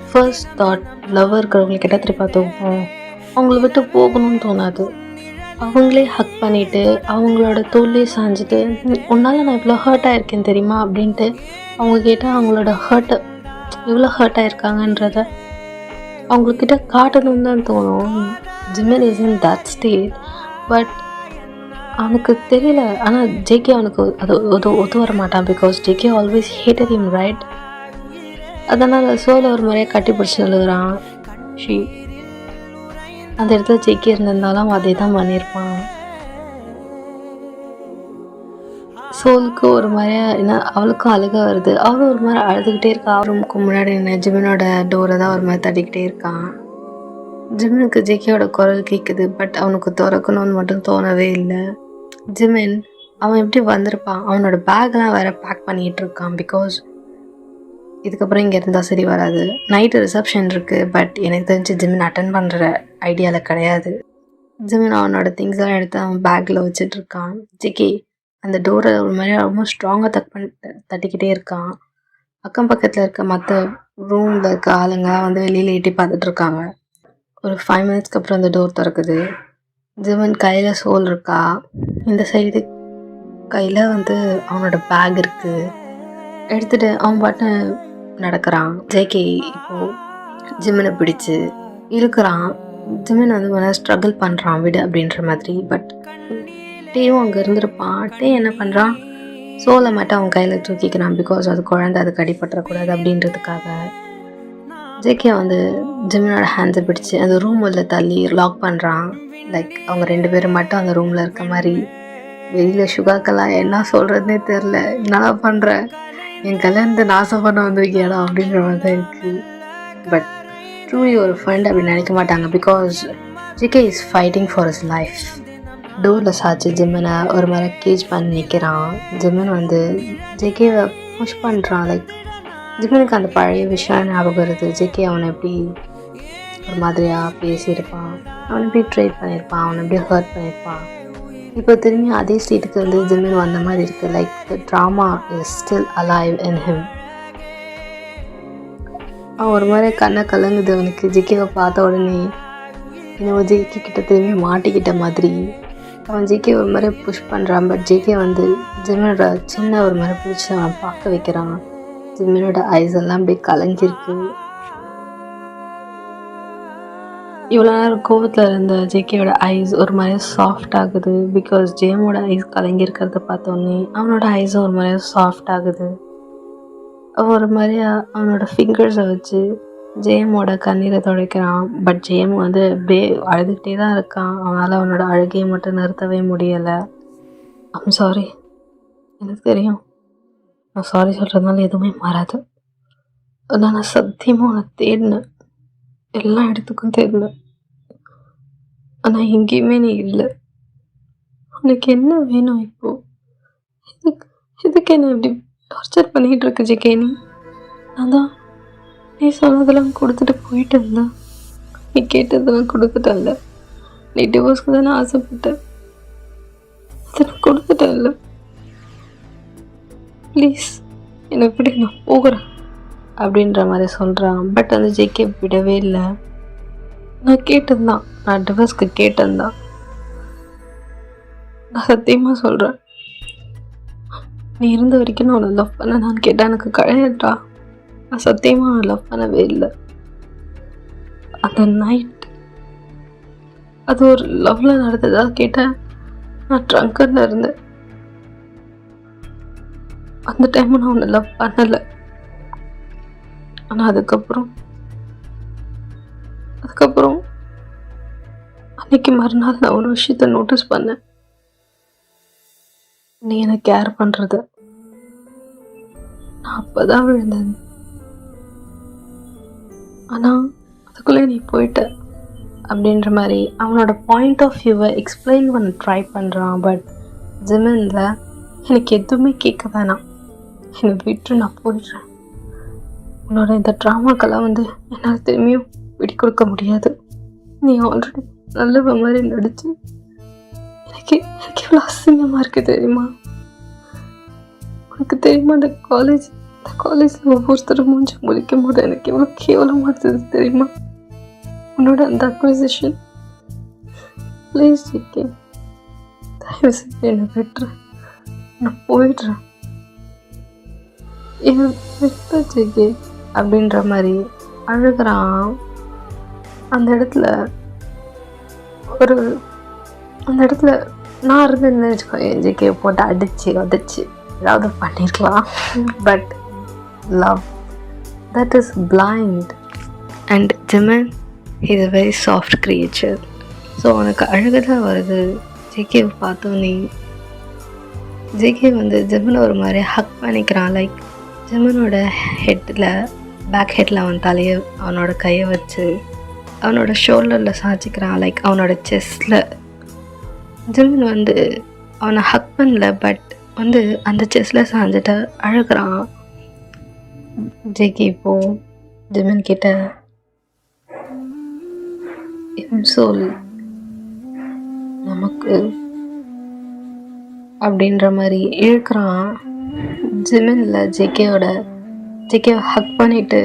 ஃபர்ஸ்ட் தாட் லவ் இருக்கிறவங்களுக்கு என்ன தெரியுமா தோணும்? அவங்கள விட்டு போகணும்னு தோணாது. அவங்களே ஹக் பண்ணிவிட்டு அவங்களோட தோல்லே சாஞ்சிட்டு உன்னால் நான் இவ்வளோ ஹர்ட் ஆகிருக்கேன் தெரியுமா அப்படின்ட்டு அவங்க கேட்டால் அவங்களோட ஹர்ட்டை எவ்வளோ ஹர்ட் ஆகிருக்காங்கன்றத அவங்கக்கிட்ட காட்டணும்னு தான் தோணும். Jimin is in that state. But அவனுக்கு தெரியல. ஆனால் ஜேகே அவனுக்கு அது ஒத்து வர மாட்டான். Because JK always hated him, right? அதனால் சோலை ஒரு முறையாக கட்டி பிடிச்சி எழுதுறான். அந்த இடத்துல ஜேகே இருந்திருந்தாலும் அதே தான் பண்ணியிருப்பான். சோலுக்கு ஒரு மாதிரியா என்ன அவளுக்கும் அழுக வருது. அவளும் ஒரு மாதிரி அழுதுகிட்டே இருக்கா. ரூமுக்கு முன்னாடி என்ன ஜிம்மனோட டோரை தான் ஒரு மாதிரி தட்டிக்கிட்டே இருக்கான். ஜிம்மனுக்கு ஜேகேயோட குரல் கேட்குது. பட் அவனுக்கு திறக்கணும்னு மட்டும் தோணவே இல்லை. ஜிம்மன் அவன் எப்படி வந்திருப்பான்? அவனோட பேக்லாம் வேற பேக் பண்ணிகிட்டு இருக்கான். பிகாஸ் இதுக்கப்புறம் இங்கே இருந்தால் சரி வராது. நைட்டு ரிசப்ஷன் இருக்குது. பட் எனக்கு தெரிஞ்சு ஜிம்மன் அட்டன் பண்ணுற ஐடியாவில் கிடையாது. ஜிம்மன் அவனோட திங்ஸ் எல்லாம் எடுத்து அவன் பேக்கில் வச்சிட்ருக்கான். ஜேகே அந்த டோரை ஒரு மாதிரி ரொம்ப ஸ்ட்ராங்காக தட்டிக்கிட்டே இருக்கான். அக்கம் பக்கத்தில் இருக்க மற்ற ரூமில் இருக்க ஆளுங்கலாம் வந்து வெளியில் எட்டி பார்த்துட்ருக்காங்க. ஒரு 5 மினிட்ஸ்க்கு அப்புறம் அந்த டோர் திறக்குது. ஜிம்மன் கையில் சோல் இருக்கா. இந்த சைடு கையில் வந்து அவனோட பேக் இருக்குது. எடுத்துகிட்டு அவன் பாட்டு நடக்கிறான். ஜேகே இப்போது ஜிம்மனை பிடிச்சி இழுக்கிறான். ஜிம்மன் வந்து ஸ்ட்ரகிள் பண்ணுறான் விடு அப்படின்ற மாதிரி. பட் டேவும் அங்கே இருந்திருப்பான். டே என்ன பண்ணுறான்? சோலை மட்டும் அவன் கையில் தூக்கிக்கிறான். பிகாஸ் அது குழந்தை, அதுக்கு அடிபட்டுறக்கூடாது அப்படின்றதுக்காக. ஜேகே வந்து ஜிம்மனோட ஹேண்ட்ஸை பிடிச்சி அந்த ரூம் உள்ள தள்ளி லாக் பண்ணுறான். லைக் அவங்க 2 பேரும் மட்டும் அந்த ரூமில் இருக்க மாதிரி. வெளியில் சுகாக்கெல்லாம் என்ன சொல்கிறதுனே தெரில. என்னடா பண்ணுற, என் கல்யாணத்தை நாசம் பண்ண வந்திருக்கியாடா அப்படின்ற மாதிரி தான் இருக்குது. பட் ட்ரூலி ஒரு ஃப்ரெண்ட் அப்படின்னு நினைக்க மாட்டாங்க. Because JK is fighting for his life. டோரில் சாச்சு ஜிம்மனை ஒரு மாதிரி கேஜ் பண்ணி நிற்கிறான். ஜிம்மன் வந்து ஜிகேவை புஷ் பண்ணுறான். லைக் ஜிம்மனுக்கு அந்த பழைய விஷயம் ஞாபகம் வருது. ஜிகே அவனை எப்படி ஒரு மாதிரியாக பேசியிருப்பான், அவனை எப்படி ட்ரீட் பண்ணியிருப்பான், அவனை எப்படி ஹர்ட் பண்ணியிருப்பான். இப்போ திரும்பி அதே ஸ்டேட்டுக்கு வந்து ஜிம்மன் வந்த மாதிரி இருக்குது. Like the drama is still alive in him. அவன் ஒரு மாதிரி கண்ணை கலங்குது அவனுக்கு. ஜிகேவை பார்த்த உடனே இன்னும் ஜிகே கிட்ட திரும்பி மாட்டிக்கிட்ட மாதிரி அவன் ஜிகே ஒரு மாதிரி புஷ் பண்ணுறான். பட் ஜிகே வந்து ஜிம்மனோட சின்ன ஒரு மாதிரி பிடிச்சி அவன் பார்க்க வைக்கிறான். ஜிம்மனோட ஐஸ் எல்லாம் அப்படியே கலங்கிருக்கு. இவ்வளோ நேரம் கோவத்தில் இருந்த ஜேகேயோட ஐஸ் ஒரு மாதிரி சாஃப்ட் ஆகுது. பிகாஸ் ஜேமோட ஐஸ் கலங்கியிருக்கிறத பார்த்தோன்னே அவனோட ஐஸும் ஒரு மாதிரி சாஃப்ட் ஆகுது. அவன் ஒரு மாதிரியா அவனோட ஃபிங்கர்ஸை வச்சு ஜேமோட கண்ணீரை துடைக்கிறான். பட் ஜேம் வந்து அப்படியே அழுதுகிட்டே தான் இருக்கான். அவனால் அவனோட அழுகையை மட்டும் நிறுத்தவே முடியலை. ஐம் சாரி, எனக்கு தெரியும் நான் சாரி சொல்கிறதுனால எதுவுமே மாறாது. ஆனால் நான் சத்தியமாக உன்னை தேடினேன், எல்லா இடத்துக்கும் தேடினேன். ஆனால் எங்கேயுமே நீ இல்லை. உனக்கு என்ன வேணும் இப்போ? இதுக்கு என்ன இப்படி டார்ச்சர் பண்ணிகிட்டு இருக்கு ஜிகே? நான் தான் நீ சொன்னதெல்லாம் கொடுத்துட்டு போயிட்டு இருந்தேன். நீ கேட்டதெல்லாம் கொடுத்துட்டல்ல. நீ டிவோர்ஸ்க்கு தானே ஆசைப்பட்ட, அதெல்லாம் கொடுத்துட்டல்ல. ப்ளீஸ் என்னை விட, நான் போகிறேன் அப்படின்ற மாதிரி சொல்கிறான். பட் அந்த ஜேகே விடவே இல்லை. நான் கேட்டேன்தான், நான் டிவோர்ஸ்க்கு கேட்டேன்தான். நான் சத்தியமாக சொல்கிறேன், நீ இருந்த வரைக்கும் நான் உன்னை லவ் பண்ண நான் கேட்டேன். எனக்கு கிடையாதுடா, நான் சத்தியமாக அவனை லவ் பண்ணவே இல்லை. அந்த நைட் அது ஒரு லவ்வில் நடந்ததா கேட்டேன். நான் ட்ரங்கரில் இருந்தேன். அந்த டைம் நான் அவனை லவ் பண்ணலை. ஆனால் அதுக்கப்புறம் அன்னைக்கு மறுநாள் நான் ஒரு விஷயத்த நோட்டீஸ் பண்ணேன். நீ என்னை கேர் பண்ணுறத நான் அப்போ தான் விழுந்தேன். ஆனால் அதுக்குள்ளே நீ போயிட்ட அப்படின்ற மாதிரி அவனோட பாயிண்ட் ஆஃப் வியூவை எக்ஸ்பிளைன் பண்ண ட்ரை பண்ணுறான். பட் ஜிமின்ல எனக்கு எதுவுமே கேட்க வேணாம், என்னை விட்டு நான் போயிடுறேன். உன்னோட இந்த ட்ராமாக்கெல்லாம் வந்து என்னால் திரும்பியும் விடி கொடுக்க முடியாது. நீ ஆல்ரெடி நல்ல மாதிரி நடிச்சு எனக்கு எவ்வளோ அசிங்கமாக இருக்குது தெரியுமா? உனக்கு தெரியுமா இந்த காலேஜில் ஒவ்வொருத்தரும் மூஞ்சி முழிக்கும் போது எனக்கு எவ்வளோ கேவலமாக இருந்தது தெரியுமா? உன்னோட அந்த அக்விசிஷன். ப்ளீஸ் ஜிகே, தயவு செஞ்சு என்னை விட்டுறேன், நான் போயிடுறேன், என்னை விட்ட ஜிகே அப்படின்ற மாதிரி அழுகிறான். அந்த இடத்துல நான் இருந்தேன்னு வச்சுக்கோ, ஜிகே போட்டு அடித்து உதச்சி ஏதாவது பண்ணியிருக்கலாம். But love, that is blind. And Jimin, he is a very soft creature. So உனக்கு அழுகதான் வருது. ஜேகேவை பார்த்தோன்னே ஜேகே வந்து ஜிமினை ஒரு மாதிரி ஹக் பண்ணிக்கிறான். லைக் ஜிமினோட பேக் ஹெட்டில் அவன் தலையை அவனோட கையை வச்சு அவனோட ஷோல்டரில் சாய்ச்சிக்கிறான். லைக் அவனோட செஸ்டில். ஜிமின் வந்து அவனை ஹக் பண்ணல, பட் வந்து அந்த செஸ்டில் சாஞ்சிட்டு அழுகிறான். ஜேகே இப்போ ஜிமின் கிட்ட சொல் நமக்கு அப்படின்ற மாதிரி இழுக்கிறான். ஜிமின்ல ஜேகேவை ஹக் பண்ணிட்டு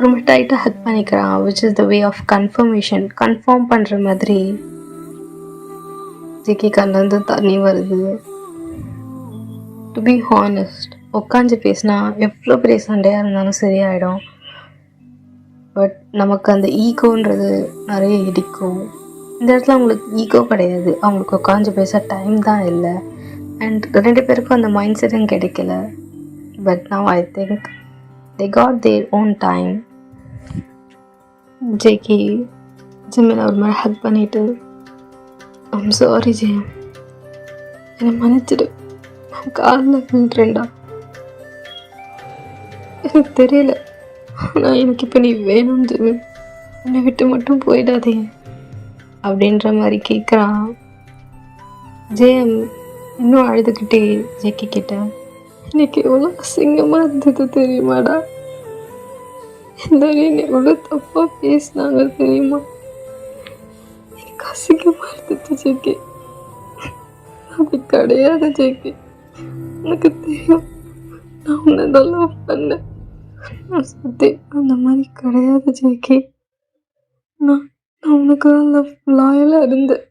ரொம்ப டைட்டாக ஹக் பண்ணிக்கிறான். Which is the way of confirm பண்ணுற மாதிரி. ஜேகே கண்ணிலேருந்து தண்ணி வருது. டு பி ஹானஸ்ட், உட்காந்து பேசினா எவ்வளோ பெரிய சண்டையாக இருந்தாலும் சரியாயிடும். பட் நமக்கு அந்த ஈகோன்றது நிறைய இடிக்கும். இந்த இடத்துல அவங்களுக்கு ஈகோ கிடையாது, அவங்களுக்கு உட்காந்து பேச டைம் தான் இல்லை. அண்ட் 2 பேருக்கும் அந்த மைண்ட் செட்டும் கிடைக்கல. But now I think they got their own time. JK ஜிமினை ஒரு மாதிரி ஹக் பண்ணிட்டு, ஐம் சாரி ஜிம், என்னை மன்னிச்சிடு, நான் காலில் விழுந்துட்டேன்டா, எனக்கு தெரியல, ஆனால் எனக்கு இப்போ நீ வேணும் ஜெமி, என்னை விட்டு மட்டும் போயிடாதீங்க அப்படின்ற மாதிரி கேட்குறான். ஜெயம் இன்னும் அழுதுகிட்டே ஜெக்கி கிட்ட, எனக்கு எவ்வளோ அசிங்கமாக இருந்தது தெரியுமாடா, எல்லாரும் எவ்வளோ தப்பாக பேசினாங்க தெரியுமா, எனக்கு அசிங்கமாக இருந்துச்சு ஜெக்கி. அப்படி கிடையாது ஜெக்கி, எனக்கு தெரியும், நான் உன்னை தான் லவ் பண்ணேன். நான் சத்தியம் அந்த மாதிரி கிடையாது ஜெக்கி. நான் உனக்கு தான் லாயலாக இருந்தேன்.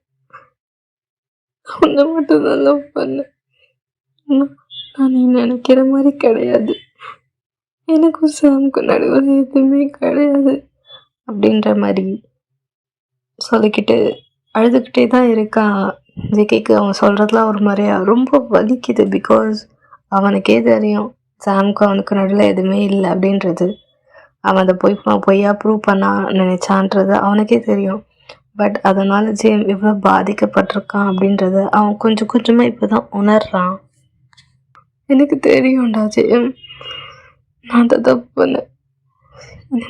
உன்னை மட்டும் தான் லவ் பண்ணேன். நான் நீ நினைக்கிற மாதிரி கிடையாது. எனக்கும் சாமுக்கும் நடுவில் எதுவுமே கிடையாது அப்படின்ற மாதிரி சொல்லிக்கிட்டு அழுதுகிட்டே தான் இருக்கான். ஜெக்கிக்கு அவன் சொல்கிறதுலாம் ஒரு மாதிரியா ரொம்ப வலிக்குது. பிகாஸ் அவனுக்கே தெரியும் சாமுக்கு அவனுக்கு நடுவில் எதுவுமே இல்லை அப்படின்றது. அவன் அதை பொய்யா ப்ரூவ் பண்ண நினைச்சான்றது அவனுக்கே தெரியும். பட் அதனால் ஜெயம் எவ்வளோ பாதிக்கப்பட்டிருக்கான் அப்படின்றத அவன் கொஞ்சம் கொஞ்சமாக இப்போ தான் உணர்றான். எனக்கு தெரியும்டா ஜெயம், நான் தான் தப்பு பண்ணேன்,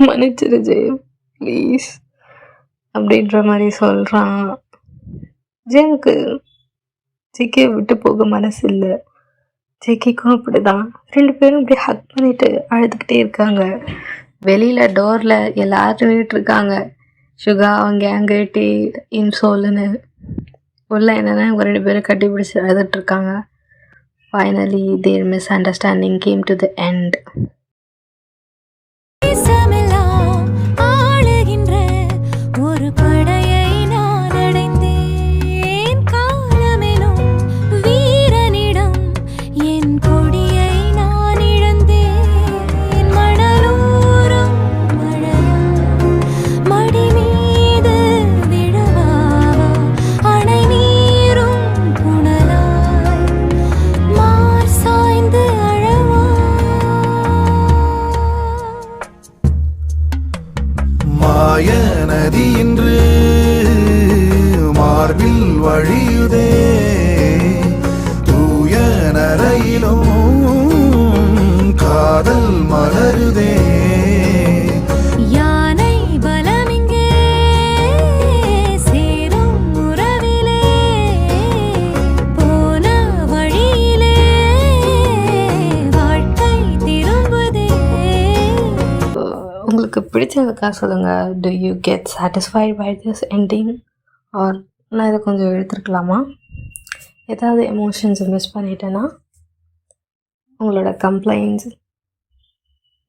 மன்னிச்சிரு ஜெயம் ப்ளீஸ் அப்படின்ற மாதிரி சொல்கிறான். ஜெயமுக்கு ஜெக்கியை விட்டு போக மனசு இல்லை. ஜெக்கிக்கும் அப்படிதான். 2 பேரும் இப்படி ஹக் பண்ணிட்டு அழுதுகிட்டே இருக்காங்க. வெளியில் டோரில் எல்லாரும் நின்றுட்டுருக்காங்க. சுகா அவங்க கேங்கு டீ இன்சோல்னு உள்ள என்னென்னா இவங்க 2 பேரும் கட்டி பிடிச்சி அழுதுட்ருக்காங்க. Finally their misunderstanding came to the end. ஒரு படையை நான் அடைந்தேன், காலமெனும் வீரனிடம் என் கொடியை நான் இழந்தேன். மணலூரும் மழையாய் மடி மீது விழவா, அணை நீரும் புனலாய் மார் சாய்ந்து அழவா. மாய நதி இன்று மார்பில் வழியுதே, தூய நரையிலும் காதல் மலருதே. யானை பலமிங்கே சேரும் உறவிலே, போன வழியிலே வாழ்க்கை திரும்புதே. உங்களுக்கு பிடிச்சதுக்கா சொல்லுங்கள். Do you get satisfied by this ending or நான் இதை கொஞ்சம் எடுத்துருக்கலாமா? ஏதாவது எமோஷன்ஸை மிஸ் பண்ணிட்டேன்னா உங்களோட கம்ப்ளைண்ட்ஸ்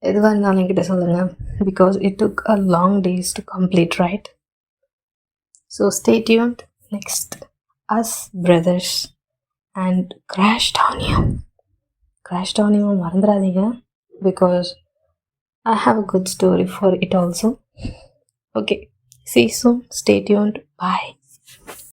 எதுவாக இருந்தாலும் என்கிட்ட சொல்லுங்கள். Because it took a long days to complete right. So stay tuned. Next as brothers and crash down you மறந்துடாதீங்க. பிகாஸ் I have a good story for it also. Okay, see you soon. Stay tuned. Bye.